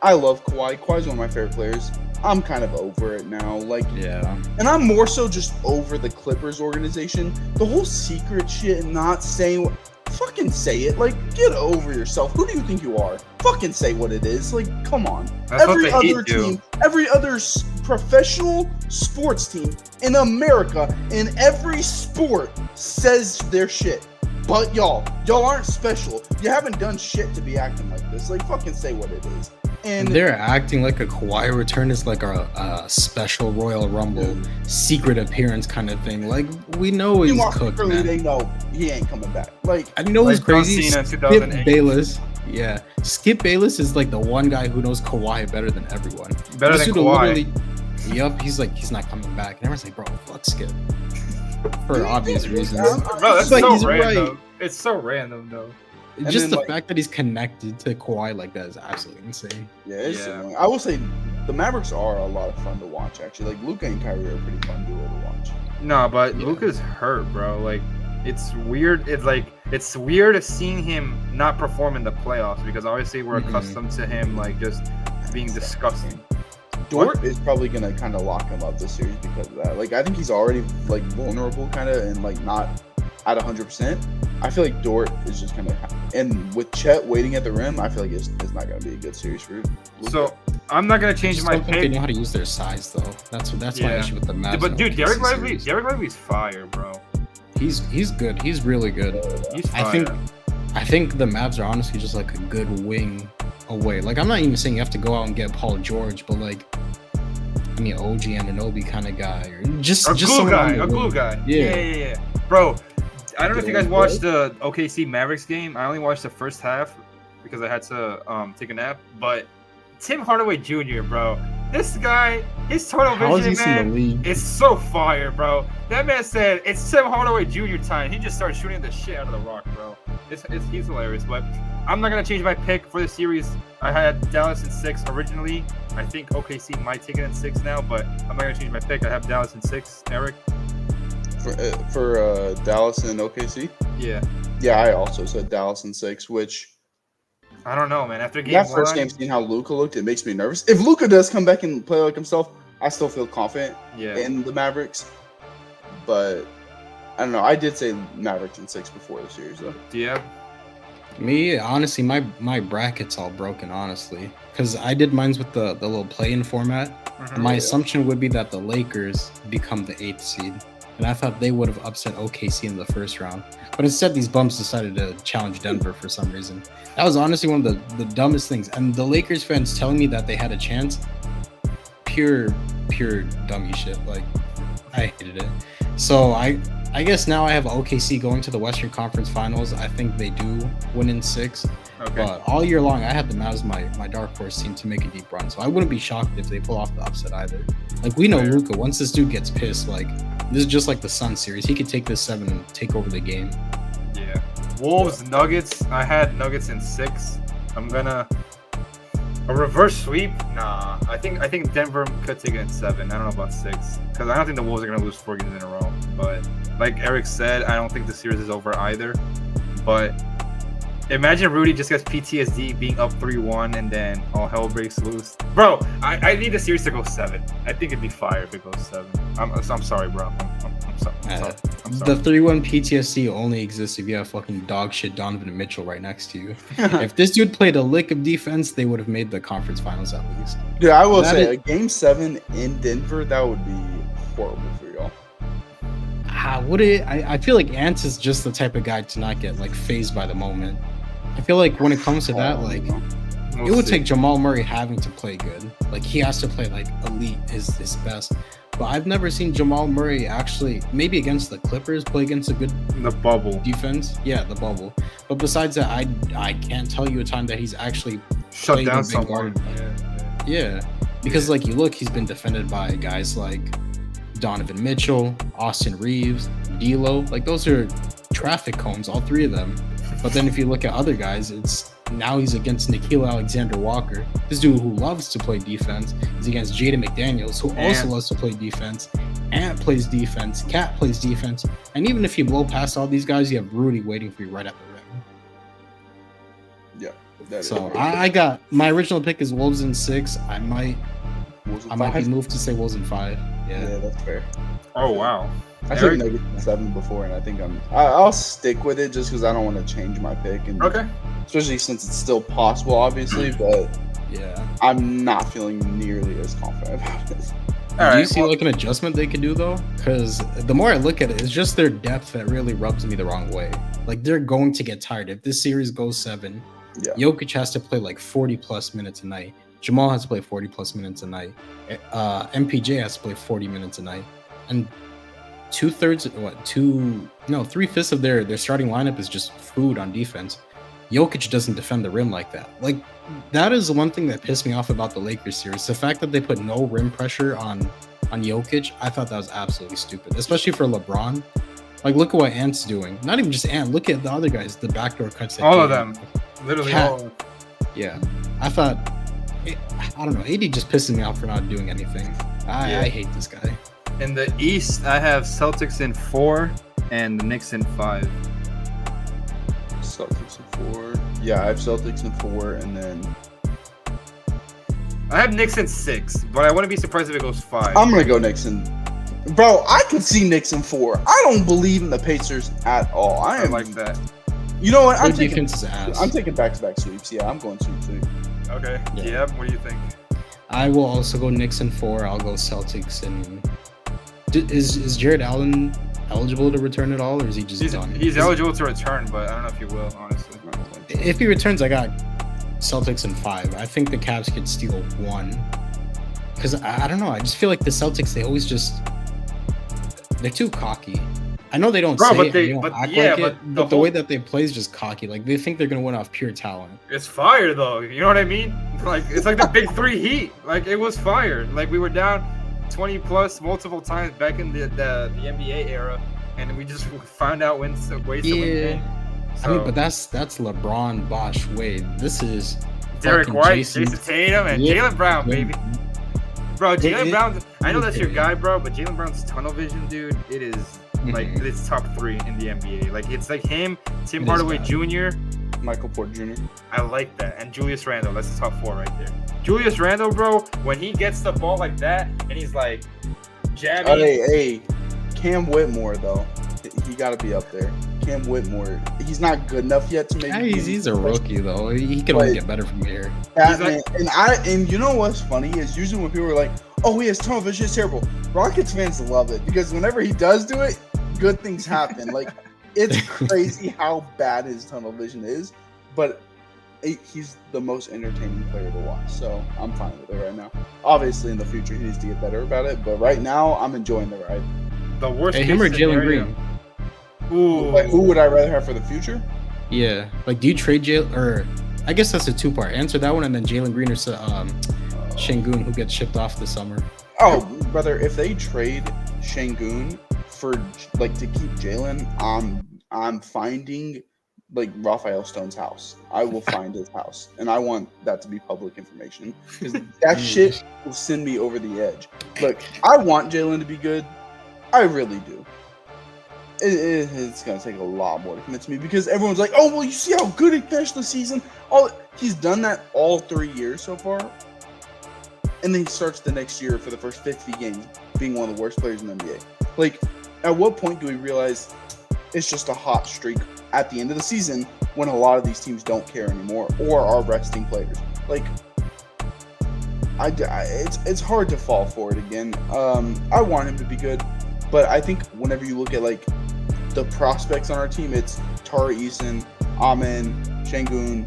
I love Kawhi. Kawhi's one of my favorite players. I'm kind of over it now. Like, Yeah. and I'm more so just over the Clippers organization. The whole secret shit and not saying what. Fucking say it. Like, get over yourself. Who do you think you are? Fucking say what it is. Like, come on. That's Every what the Heat other do. team, every other professional sports team in America, in every sport, says their shit. But y'all aren't special. You haven't done shit to be acting like this. Like, fucking say what it is. And They're acting like a Kawhi return is like a special Royal Rumble secret appearance kind of thing. Like, we know he's cooked, clearly man. they know he ain't coming back. Like, I know Like it's crazy. John Cena in Skip 2008. Bayless. Yeah. Skip Bayless is like the one guy who knows Kawhi better than everyone. Better This than dude Kawhi. Yup, he's like, he's not coming back. And everyone's like, bro, fuck Skip. For obvious reasons. Bro, that's Like, so he's random. right. It's so random, though. And Just then, the like- fact that he's connected to Kawhi like that is absolutely insane. yeah, it's Yeah. annoying. I will say the Mavericks are a lot of fun to watch, actually. Like, Luka and Kyrie are a pretty fun duo to watch. No, but Yeah. Luka's hurt, bro. Like, it's weird. It's weird seeing him not perform in the playoffs because obviously we're accustomed to him like just being disgusting. Dort is probably going to kind of lock him up this series because of that. Like, I think he's already, like, vulnerable kind of and, like, not at 100%. I feel like Dort is just kind of, and with Chet waiting at the rim, I feel like it's not going to be a good series for Luka. So I'm not gonna I change just my don't think they pick. know how to use their size though. That's my Yeah. issue with the Mavs. But in dude, OKC Derek series. Lively's fire, bro. He's good. He's really good. He's fire. I think the Mavs are honestly just like a good wing away. Like, I'm not even saying you have to go out and get Paul George, but like, I mean, OG Anunoby kind of guy, or just a glue someone guy, on the a glue wing. guy. Yeah. Yeah. Bro, I don't know if you guys watched the OKC Mavericks game. I only watched the first half because I had to take a nap. But Tim Hardaway Jr., bro, this guy, his total How has vision, he seen the man, league? it's so fire, bro. That man said it's Tim Hardaway Jr. time. He just started shooting the shit out of the rock, bro. He's hilarious. But I'm not gonna change my pick for the series. I had Dallas in 6 originally. I think OKC might take it in 6 now, but I'm not gonna change my pick. I have Dallas in 6. Eric? For Dallas and OKC? Yeah. Yeah, I also said Dallas in 6, which I don't know, man. After game that first 1, game, seeing how Luka looked, it makes me nervous. If Luka does come back and play like himself, I still feel confident yeah. in the Mavericks. But I don't know. I did say Mavericks in 6 before the series, though. Diyab? Me, honestly, my bracket's all broken, honestly, because I did mines with the little play-in format. Mhm. My assumption would be that the Lakers become the 8th seed, and I thought they would have upset OKC in the first round. But instead, these bums decided to challenge Denver for some reason. That was honestly one of the dumbest things. And the Lakers fans telling me that they had a chance, pure dummy shit. Like, I hated it. So I guess now I have OKC going to the Western Conference Finals. I think they do win in 6. Okay. But all year long, I had them as my dark horse team to make a deep run. So I wouldn't be shocked if they pull off the upset either. Like, we know Fair. Luka, once this dude gets pissed, like, this is just like the Sun series. He could take this 7 and take over the game. Yeah. Wolves, Nuggets. I had Nuggets in 6. I'm gonna a reverse sweep. Nah, I think Denver could take it in 7. I don't know about 6 because I don't think the Wolves are gonna lose 4 games in a row. But like Eric said, I don't think the series is over either. But imagine Rudy just gets PTSD being up 3-1 and then all hell breaks loose. Bro, I need the series to go 7. I think it'd be fire if it goes 7. I'm sorry, bro. I'm sorry. I'm sorry. The 3-1 PTSD only exists if you have fucking dog shit Donovan Mitchell right next to you. If this dude played a lick of defense, they would have made the conference finals at least. Dude, I will That say, is- a game 7 in Denver, that would be horrible for y'all. Would it? I feel like Ant is just the type of guy to not get like phased by the moment. I feel like when it comes to that, like, We'll it would see. take Jamal Murray having to play good. Like, he has to play like elite is his best. but I've never seen Jamal Murray actually, maybe against the Clippers, play against a good The bubble. defense. Yeah, the bubble. But besides that, I can't tell you a time that he's actually Shut played down a big someone. guard. Yeah, because like you look, he's been defended by guys like Donovan Mitchell, Austin Reeves, D'Lo. Like those are traffic cones, all three of them. But then if you look at other guys, it's now he's against Nickeil Alexander-Walker, this dude who loves to play defense. He's against Jaden McDaniels, who also loves to play defense. Ant plays defense. Cat plays defense. And even if you blow past all these guys, you have Rudy waiting for you right at the rim. Yeah. So I got my original pick is Wolves in 6. I might be moved to say Wolves in 5. Yeah, that's fair. Oh wow. I took Nuggets in 7 before, and I think I'll stick with it just because I don't want to change my pick. And Okay. especially since it's still possible, obviously, but Yeah. I'm not feeling nearly as confident about it. Do you see like an adjustment they could do though? Because the more I look at it, it's just their depth that really rubs me the wrong way. Like they're going to get tired if this series goes 7. Yeah. Jokic has to play like 40 plus minutes a night. Jamal has to play 40 plus minutes a night. MPJ has to play 40 minutes a night, and 3/5 of their starting lineup is just food on defense. Jokic doesn't defend the rim like that. Like that is the one thing that pissed me off about the Lakers series. The fact that they put no rim pressure on Jokic, I thought that was absolutely stupid, especially for LeBron. Like look at what Ant's doing. Not even just Ant. Look at the other guys. The backdoor cuts. All of them. Literally Cat. all of them. Yeah, I thought. I don't know. AD just pisses me off for not doing anything. I hate this guy. In the East, I have Celtics in 4 and the Knicks in 5. Celtics in 4. Yeah, I have Celtics in 4, and then I have Knicks in 6, but I wouldn't be surprised if it goes 5. I'm gonna go Knicks in. Bro, I could see Knicks in 4. I don't believe in the Pacers at all. I like that. You know what? Their defense is ass. I'm taking back-to-back sweeps. Yeah, I'm going sweep. Okay. Yeah. What do you think? I will also go Knicks in 4. I'll go Celtics and. Is Jared Allen eligible to return at all, or is he just done? He's eligible to return, but I don't know if he will, honestly. If he returns, I got Celtics in 5. I think the Cavs could steal 1. Because I don't know. I just feel like the Celtics, they always they're too cocky. I know they don't say it, they don't act like it, but the way that they play is just cocky. Like they think they're gonna win off pure talent. It's fire though. You know what I mean? Like it's like the big 3 Heat. Like it was fire. Like we were down 20 plus multiple times back in the NBA era, and we just found out ways to win games. So, I mean, but that's LeBron, Bosh, Wade. This is Derek White, Jason Tatum, and Jaylen Brown, baby. Bro, Jaylen Brown. I know that's your guy, bro, but Jaylen Brown's tunnel vision, dude. It is. Like it's top 3 in the NBA. Like it's like him, Tim Hardaway Jr., Michael Porter Jr. I like that, and Julius Randle. That's the top 4 right there. Julius Randle, bro, when he gets the ball like that and he's like jabbing. Hey, Cam Whitmore though, he got to be up there. Cam Whitmore, he's not good enough yet to make. Yeah, he's a rookie though. He can only get better from here. And you know what's funny is usually when people are like, "Oh, he has tunnel vision, it's terrible." Rockets fans love it because whenever he does do it, good things happen. Like it's crazy how bad his tunnel vision is, but he's the most entertaining player to watch. So I'm fine with it right now. Obviously, in the future, he needs to get better about it, but right now, I'm enjoying the ride. The worst. Him or Jalen Green? Ooh. Like, who would I rather have for the future? Yeah. Like, do you trade Jalen? Or I guess that's a 2-part. Answer that one, and then Jalen Green or Şengün, who gets shipped off this summer. Oh, brother, if they trade Şengün for like to keep Jalen, I'm finding like Raphael Stone's house. I will find his house, and I want that to be public information because that shit will send me over the edge. Look, I want Jalen to be good. I really do. It's gonna take a lot more to convince me because everyone's like, "Oh, well, you see how good he finished the season." He's done that all 3 years so far, and then he starts the next year for the first 50 games being one of the worst players in the NBA. Like, at what point do we realize it's just a hot streak at the end of the season when a lot of these teams don't care anymore or are resting players? Like, it's hard to fall for it again. I want him to be good, but I think whenever you look at like the prospects on our team, it's Tari Eason, Amen, Şengün,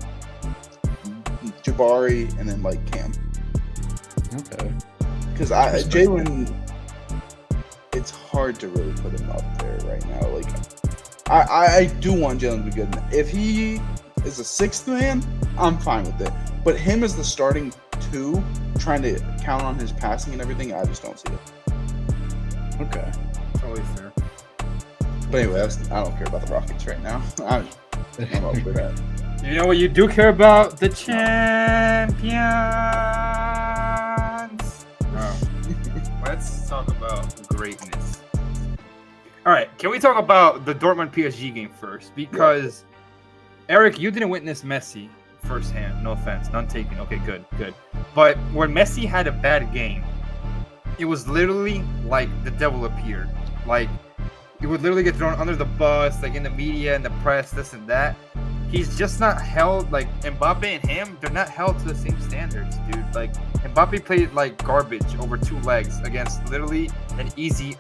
Jabari, and then like Cam. Okay. Because Jalen, hard to really put him up there right now. Like, I do want Jalen to be good. If he is a sixth man, I'm fine with it. But him as the starting two, trying to count on his passing and everything, I just don't see it. Okay. Totally fair. But anyway, I don't care about the Rockets right now. I'm over that. You know what you do care about? The champions. Let's talk about greatness. All right, can we talk about the Dortmund PSG game first? Because Eric, you didn't witness Messi firsthand. No offense, none taken. Okay, good. But when Messi had a bad game, it was literally like the devil appeared. Like, he would literally get thrown under the bus, like in the media and the press, this and that. He's just not held, like Mbappe and him, they're not held to the same standards, dude. Like, Mbappe played like garbage over two legs against literally an easy,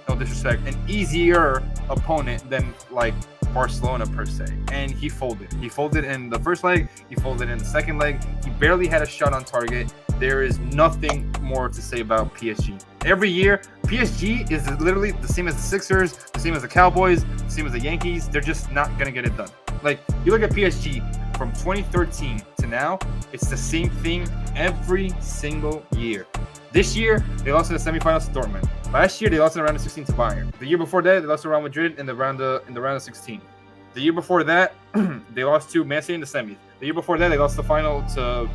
no disrespect, an easier opponent than like Barcelona per se. And he folded. He folded in the first leg, he folded in the second leg. He barely had a shot on target. There is nothing more to say about PSG. Every year, PSG is literally the same as the Sixers, the same as the Cowboys, the same as the Yankees. They're just not going to get it done. Like, you look at PSG from 2013 to now, it's the same thing every single year. This year, they lost in the semifinals to Dortmund. Last year, they lost in the round of 16 to Bayern. The year before that, they lost to Real Madrid in the round of 16. The year before that, they lost to Man City in the semis. The year before that, they lost the final to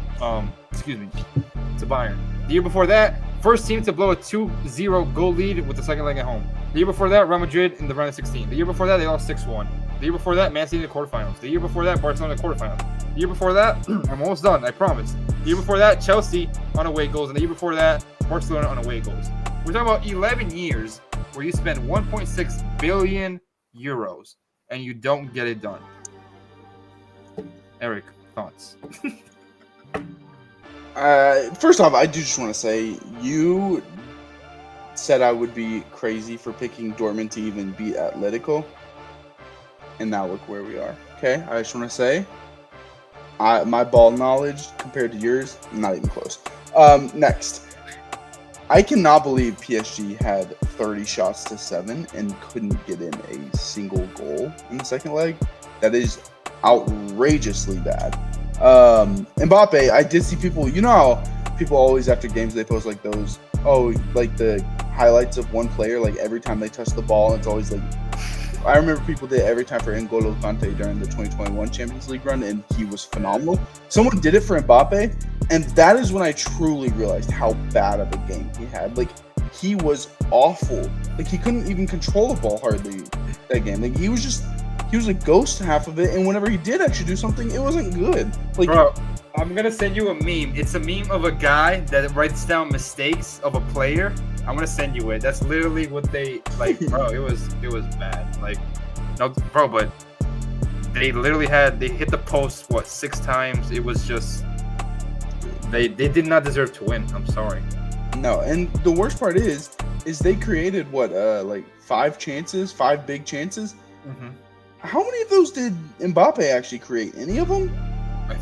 Bayern. The year before that, first team to blow a 2-0 goal lead with the second leg at home. The year before that, Real Madrid in the round of 16. The year before that, they lost 6-1. The year before that, Man City in the quarterfinals. The year before that, Barcelona in the quarterfinals. The year before that, I'm almost done, I promise. The year before that, Chelsea on away goals. And the year before that, Barcelona on away goals. We're talking about 11 years where you spend 1.6 billion euros and you don't get it done. Eric, thoughts? First off, I do just want to say, you said I would be crazy for picking Dortmund to even beat Atletico. And now look where we are. Okay, I just want to say, my ball knowledge compared to yours, not even close. Next. I cannot believe PSG had 30 shots to 7 and couldn't get in a single goal in the second leg. That is outrageously bad. Mbappe, I did see people, you know how people always after games they post like those, like the highlights of one player, like every time they touch the ball, and it's always like, I remember people did it every time for N'Golo Kante during the 2021 Champions League run, and he was phenomenal. Someone did it for Mbappe, and that is when I truly realized how bad of a game he had. Like, he was awful. Like, he couldn't even control the ball hardly that game. Like, he was a ghost half of it, and whenever he did actually do something, it wasn't good. Like, bro, I'm gonna send you a meme. It's a meme of a guy that writes down mistakes of a player. I'm gonna send you it. That's literally what they like, bro. It was bad. Like, no, bro, but they literally they hit the post 6 times. It was just they did not deserve to win. I'm sorry. No, and the worst part is they created like 5 big chances. Mm-hmm. How many of those did Mbappe actually create? Any of them?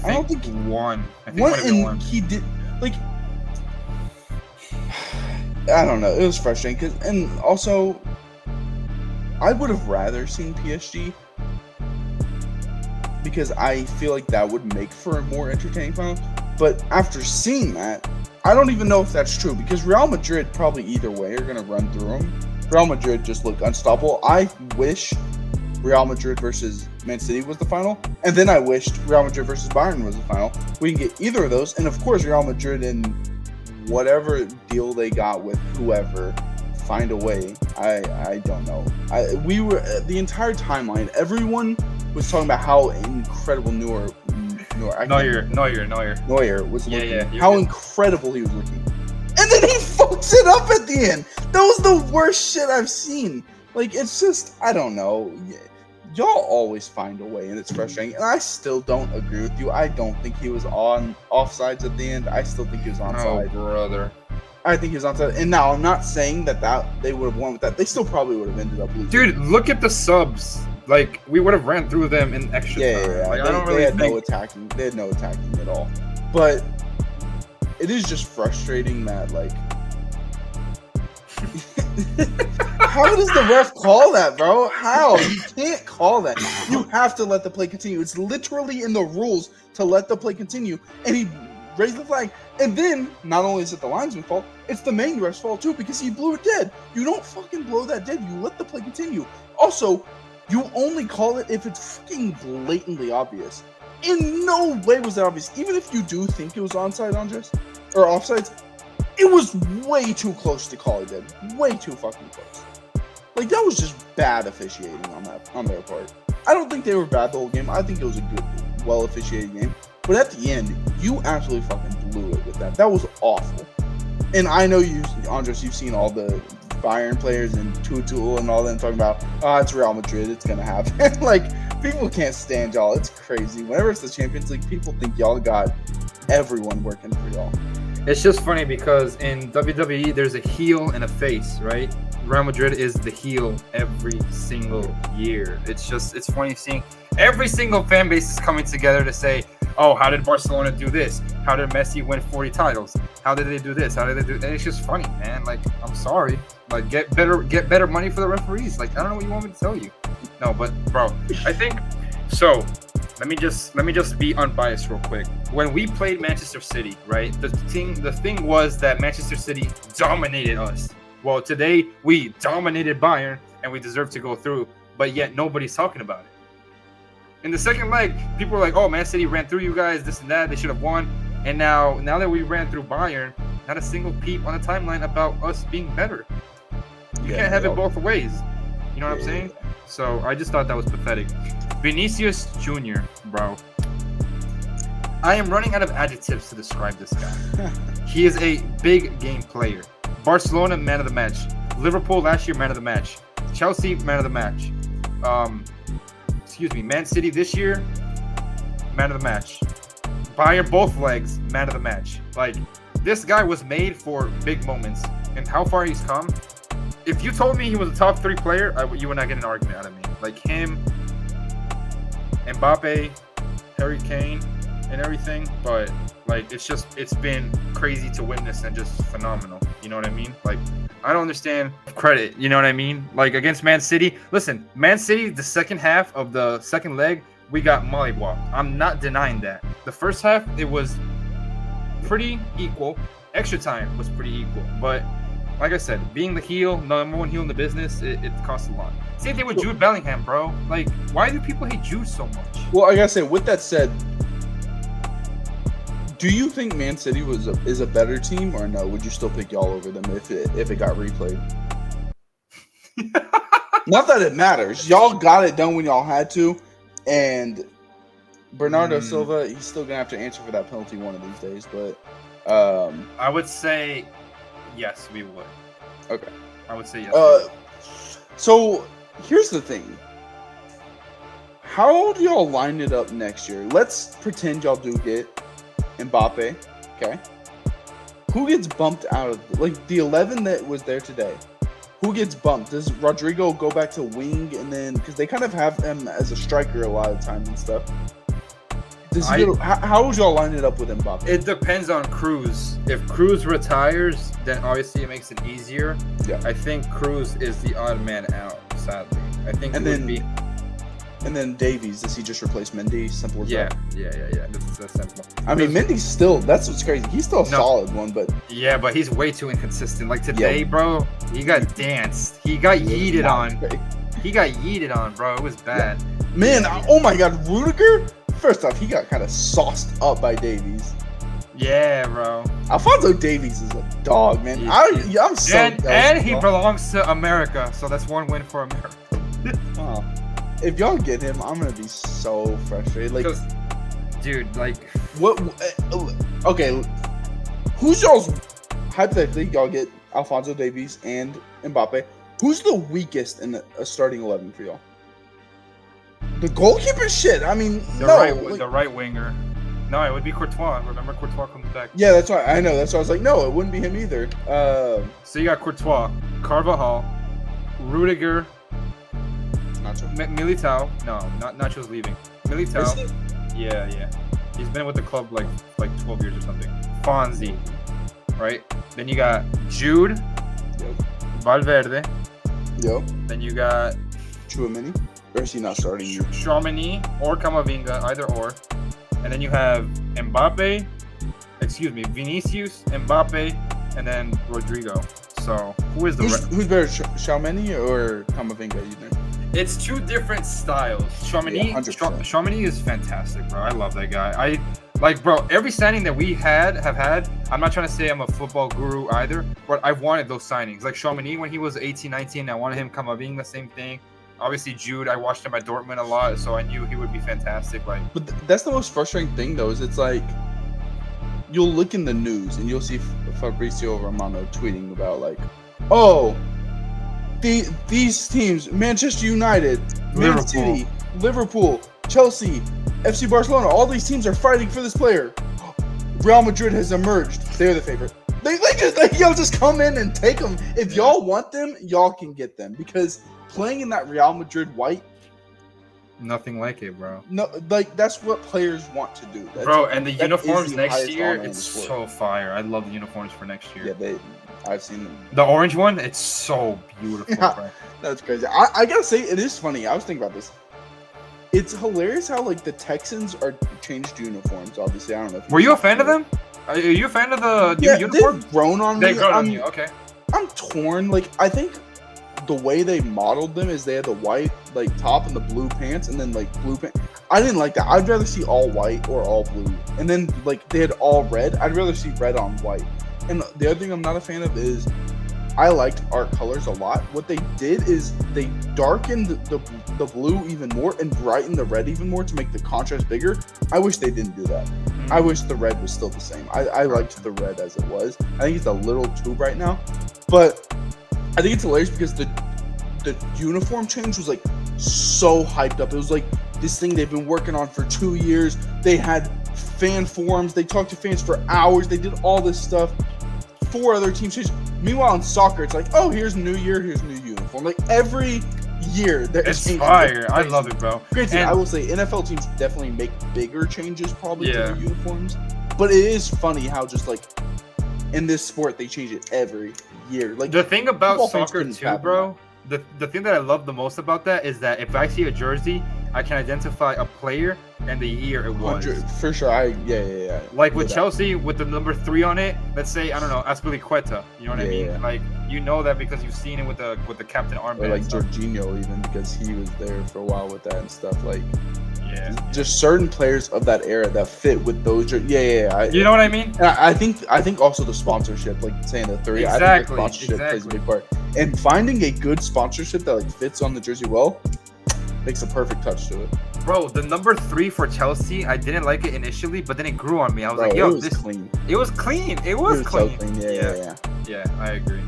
I don't think one. I think one. He did, like, I don't know. It was frustrating and also, I would have rather seen PSG because I feel like that would make for a more entertaining final. But after seeing that, I don't even know if that's true because Real Madrid probably either way are going to run through them. Real Madrid just look unstoppable. I wish Real Madrid versus Man City was the final, and then I wished Real Madrid versus Bayern was the final. We can get either of those, and of course Real Madrid and whatever deal they got with whoever find a way. I don't know. We were the entire timeline. Everyone was talking about how incredible Neuer was looking. Yeah, how incredible he was looking, and then he fucks it up at the end. That was the worst shit I've seen. Like, it's just, I don't know. Y'all always find a way, and it's frustrating. And I still don't agree with you. I don't think he was on offsides at the end. I still think he was onside. Oh, brother. I think he was onside. And now, I'm not saying that they would have won with that. They still probably would have ended up losing. Dude, look at the subs. Like, we would have ran through them in extra time. Yeah. Like, they had no attacking. They had no attacking at all. But it is just frustrating that, like, How does the ref call that, bro? How? You can't call that. You have to let the play continue. It's literally in the rules to let the play continue. And he raised the flag. And then, not only is it the linesman's fault, it's the main ref's fault too because he blew it dead. You don't fucking blow that dead. You let the play continue. Also, you only call it if it's fucking blatantly obvious. In no way was that obvious. Even if you do think it was onside, Andres, or offsides, it was way too close to call it dead. Way too fucking close. Like, that was just bad officiating on their part. I don't think they were bad the whole game. I think it was a good, well officiated game. But at the end, you absolutely fucking blew it with that. That was awful. And I know you, Andres, you've seen all the Bayern players and Tutul and all them talking about, it's Real Madrid, it's gonna happen. Like, people can't stand y'all. It's crazy. Whenever it's the Champions League, people think y'all got everyone working for y'all. It's just funny because in WWE, there's a heel and a face, right? Real Madrid is the heel every single year. It's funny seeing every single fan base is coming together to say, oh, how did Barcelona do this? How did Messi win 40 titles? How did they do this? How did they do? And it's just funny, man. Like, I'm sorry. Like, get better money for the referees. Like, I don't know what you want me to tell you. No, but bro, I think so. Let me just be unbiased real quick. When we played Manchester City, right? The thing was that Manchester City dominated us. Well, today we dominated Bayern and we deserve to go through, but yet nobody's talking about it. In the second leg, people were like, "Oh, Man City ran through you guys, this and that. They should have won." And now that we ran through Bayern, not a single peep on the timeline about us being better. You can't have it both ways. You know what I'm saying? So I just thought that was pathetic. Vinicius Jr., bro. I am running out of adjectives to describe this guy. He is a big game player. Barcelona, man of the match. Liverpool last year, man of the match. Chelsea, man of the match. Man City this year, man of the match. Bayern both legs, man of the match. Like, this guy was made for big moments, and how far he's come. If you told me he was a top 3 player, you would not get an argument out of me. Like him, Mbappe, Harry Kane, and everything. But like, it's been crazy to witness and just phenomenal. You know what I mean? Like, I don't understand credit. You know what I mean? Like, against Man City. Listen, Man City, the second half of the second leg, we got mollywopped. I'm not denying that. The first half, it was pretty equal. Extra time was pretty equal. But like I said, being the heel, number one heel in the business, it costs a lot. Same thing with Jude Bellingham, bro. Like, why do people hate Jude so much? Well, I gotta say, with that said, do you think Man City is a better team, or no? Would you still pick y'all over them if it got replayed? Not that it matters. Y'all got it done when y'all had to, and Bernardo Silva, he's still gonna have to answer for that penalty one of these days. But I would say yes, we would. Okay. I would say yes. So here's the thing. How do y'all line it up next year? Let's pretend y'all do get Mbappe, okay? Who gets bumped out of the 11 that was there today? Who gets bumped? Does Rodrigo go back to wing, and then because they kind of have him as a striker a lot of times and stuff? How would y'all line it up with Mbappe? It depends on Cruz. If Cruz retires, then obviously it makes it easier. Yeah. I think Cruz is the odd man out, sadly. I think And then Davies, does he just replace Mendy? Simple as that. Yeah. That's simple. I mean, Mendy's still, that's what's crazy. He's still a solid one, but... Yeah, but he's way too inconsistent. Like today, bro, he got danced. He got yeeted on. He got yeeted on, bro. It was bad. Yeah. Man, oh my God, Rudiger? First off, he got kind of sauced up by Davies. Yeah, bro. Alphonso Davies is a dog, man. I'm so and he belongs to America, so that's one win for America. Oh. If y'all get him, I'm gonna be so frustrated. Like, dude, like, what? Okay, who's y'all's hypothetically? Y'all get Alphonso Davies and Mbappe. Who's the weakest in a starting 11 for y'all? The goalkeeper, shit. I mean, the right winger. No, it would be Courtois. Remember, Courtois comes back. Yeah, that's why I know. That's why I was like, no, it wouldn't be him either. So you got Courtois, Carvajal, Rudiger. Nacho. Militao. No, not Nacho's leaving. Militao. Yeah. He's been with the club like 12 years or something. Fonzie. Right? Then you got Jude. Yep. Valverde. Yo, Then you got Chouameni. Or is he not starting? Tchouameni or Camavinga, either or. And then you have Vinicius, Mbappe, and then Rodrigo. So who is the who's better, Tchouameni or Camavinga? You think? It's two different styles. Tchouameni is fantastic, bro. I love that guy. Bro, every signing that we have had, I'm not trying to say I'm a football guru either, but I wanted those signings. Like Tchouameni when he was 18, 19, I wanted him. Camavinga, the same thing. Obviously, Jude, I watched him at Dortmund a lot, so I knew he would be fantastic. But that's the most frustrating thing, though, is it's like you'll look in the news and you'll see Fabrizio Romano tweeting about these teams: Manchester United, Man City, Liverpool, Chelsea, FC Barcelona. All these teams are fighting for this player. Real Madrid has emerged. They're the favorite. They just come in and take them. If y'all want them, y'all can get them because playing in that Real Madrid white, nothing like it, bro. No, that's what players want to do. And the uniforms next year, it's so fire. I love the uniforms for next year. Yeah, I've seen them. The orange one, it's so beautiful, bro. That's crazy. I gotta say, it is funny. I was thinking about this. It's hilarious how the Texans are changed uniforms. Obviously, I don't know. Were you a fan of them? Are you a fan of the new uniform? They've grown on me. They've grown on you. Okay. I'm torn. I think the way they modeled them is they had the white top and the blue pants and then blue pants. I didn't like that. I'd rather see all white or all blue. And then they had all red. I'd rather see red on white. And the other thing I'm not a fan of is I liked our colors a lot. What they did is they darkened the blue even more and brightened the red even more to make the contrast bigger. I wish they didn't do that. I wish the red was still the same. I liked the red as it was. I think it's a little too bright now. But I think it's hilarious because the uniform change was so hyped up. It was this thing they've been working on for 2 years. They had fan forums. They talked to fans for hours. They did all this stuff. 4 other teams changed. Meanwhile, in soccer, it's oh, here's new year, here's new uniform. Every year, it's fire. I love it, bro. Granted, I will say NFL teams definitely make bigger changes probably to their uniforms. But it is funny how just in this sport they change it every year. The thing about soccer too, bro. The thing that I love the most about that is that if I see a jersey, I can identify a player and the year it was. For sure. Yeah. With Chelsea, with the number 3 on it, let's say, I don't know, Azpilicueta. You know what I mean? Yeah. You know that because you've seen it with the captain armband. Or Jorginho even, because he was there for a while with that and stuff. Just certain players of that era that fit with those. Yeah. You know what I mean? And I think also the sponsorship, saying the 3. Exactly. I think the sponsorship plays a big part. And finding a good sponsorship that fits on the jersey well makes a perfect touch to it. Bro, the number 3 for Chelsea, I didn't like it initially, but then it grew on me. I was clean. It was clean. It was clean. So clean. Yeah. Yeah, I agree.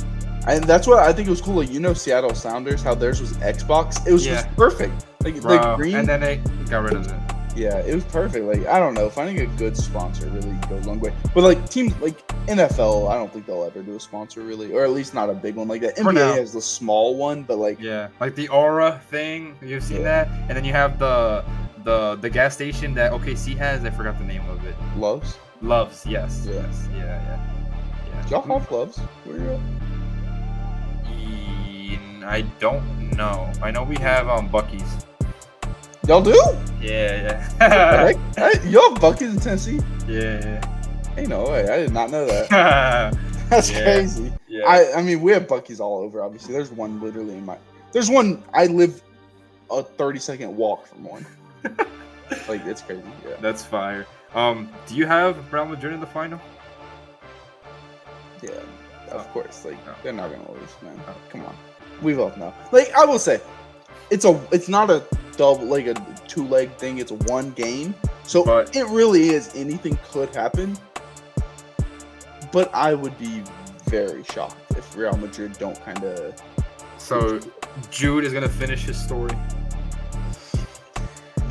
And that's what I think it was cool. Seattle Sounders, how theirs was Xbox. It was just perfect. The green. And then they got rid of it. Yeah, it was perfect. I don't know. Finding a good sponsor really goes a long way. But teams NFL, I don't think they'll ever do a sponsor really, or at least not a big one like that. NBA has the small one, but the Aura thing. You've seen that, and then you have the gas station that OKC has. I forgot the name of it. Loves. Yes. Yeah. Y'all have Loves? Where you at? I don't know. I know we have Bucky's. Y'all do? Yeah. Y'all have Bucky's in Tennessee? Yeah. Ain't no way. I did not know that. That's crazy. Yeah. I mean, we have Bucky's all over, obviously. There's one literally there's one, I live a 30-second walk from one. It's crazy. Yeah. That's fire. Do you have Real Madrid in the final? Yeah, of course. They're not going to lose, man. Come on. We both know. I will say, it's not a double, a 2-leg thing. It's one game. So it really is anything could happen. But I would be very shocked if Real Madrid don't kind of. So Jude is gonna finish his story.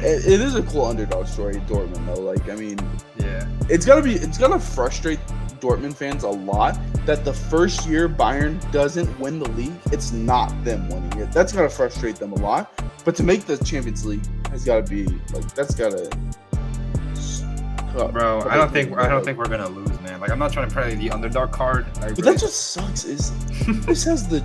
It is a cool underdog story, Dortmund though. Yeah, it's gonna frustrate Dortmund fans a lot that the first year Bayern doesn't win the league, it's not them winning it. That's gonna frustrate them a lot. But to make the Champions League has got to be that's gotta. Bro, I don't think we're gonna lose, man. I'm not trying to play the underdog card. But that's what sucks is this has the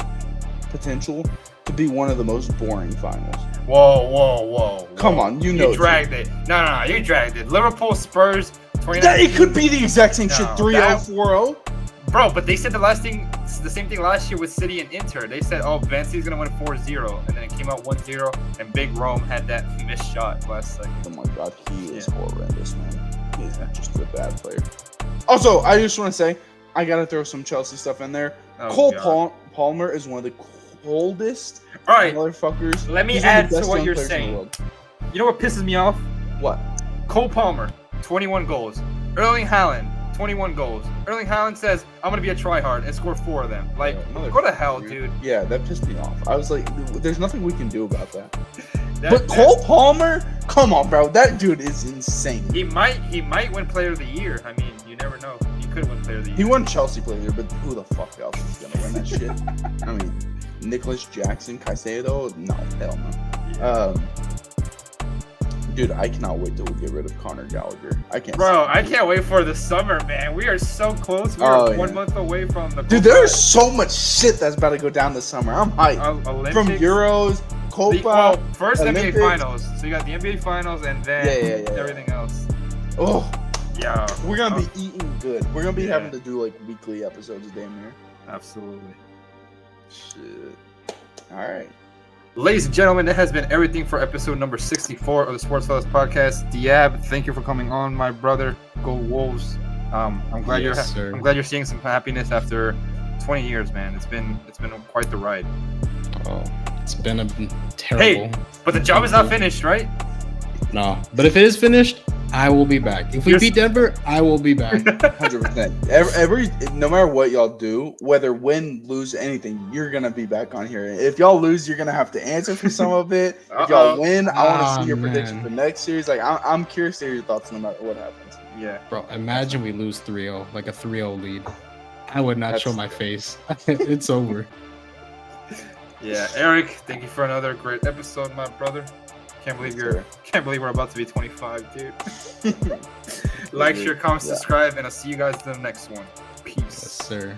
potential to be one of the most boring finals. Whoa. Come on, you know. You dragged it. No, you dragged it. Liverpool, Spurs, 29. Yeah, it could be the exact same shit, 3-0, 4-0. Bro, but they said the same thing last year with City and Inter. They said, oh, Man City's going to win 4-0. And then it came out 1-0. And Big Rome had that missed shot last second. Oh my God, he is horrendous, man. He is just a bad player. Also, I just want to say, I got to throw some Chelsea stuff in there. Cole Palmer is one of the coldest motherfuckers. Let me add to what you're saying. You know what pisses me off? What? Cole Palmer, 21 goals. Erling Haaland, 21 goals. Erling Haaland says, I'm going to be a tryhard and score 4 of them. Like, go to hell, dude. Yeah, that pissed me off. I was like, there's nothing we can do about that. But Cole Palmer, come on, bro. That dude is insane. He might win Player of the Year. I mean, you never know. He could win Player of the Year. He won Chelsea Player of the Year, but who the fuck else is going to win that shit? I mean, Nicholas Jackson, Caicedo? No, hell no. Yeah. Dude, I cannot wait till we get rid of Conor Gallagher. I can't wait for the summer, man. We are so close. We're 1 month away from the. Dude, there's so much shit that's about to go down this summer. I'm hyped. Olympics, from Euros, Copa. First Olympics. NBA Finals. So you got the NBA Finals and then everything else. Oh, yeah. We're gonna be eating good. We're gonna be having to do like weekly episodes damn near. Absolutely. Shit. All right. Ladies and gentlemen, that has been everything for episode number 64 of the Sports Fellas Podcast. Diyab, thank you for coming on, my brother. Go Wolves. I'm glad you're seeing some happiness after 20 years, man. It's been quite the ride. Oh, it's been a terrible. Hey, but the job is not finished, right? No, but if it is finished, I will be back. If we beat Denver, I will be back. 100%. No matter what y'all do, whether win, lose, anything, you're gonna be back on here. If y'all lose, you're gonna have to answer for some of it. If y'all win, I want to see your prediction for next series. Like, I'm curious to hear your thoughts no matter what happens. Yeah, bro. Imagine we lose 3-0, like a 3-0 lead. I would not show my face. It's over. Yeah, Eric, thank you for another great episode, my brother. Can't believe we're about to be 25, dude. Like, share, comment, subscribe, and I'll see you guys in the next one. Peace. Yes, sir.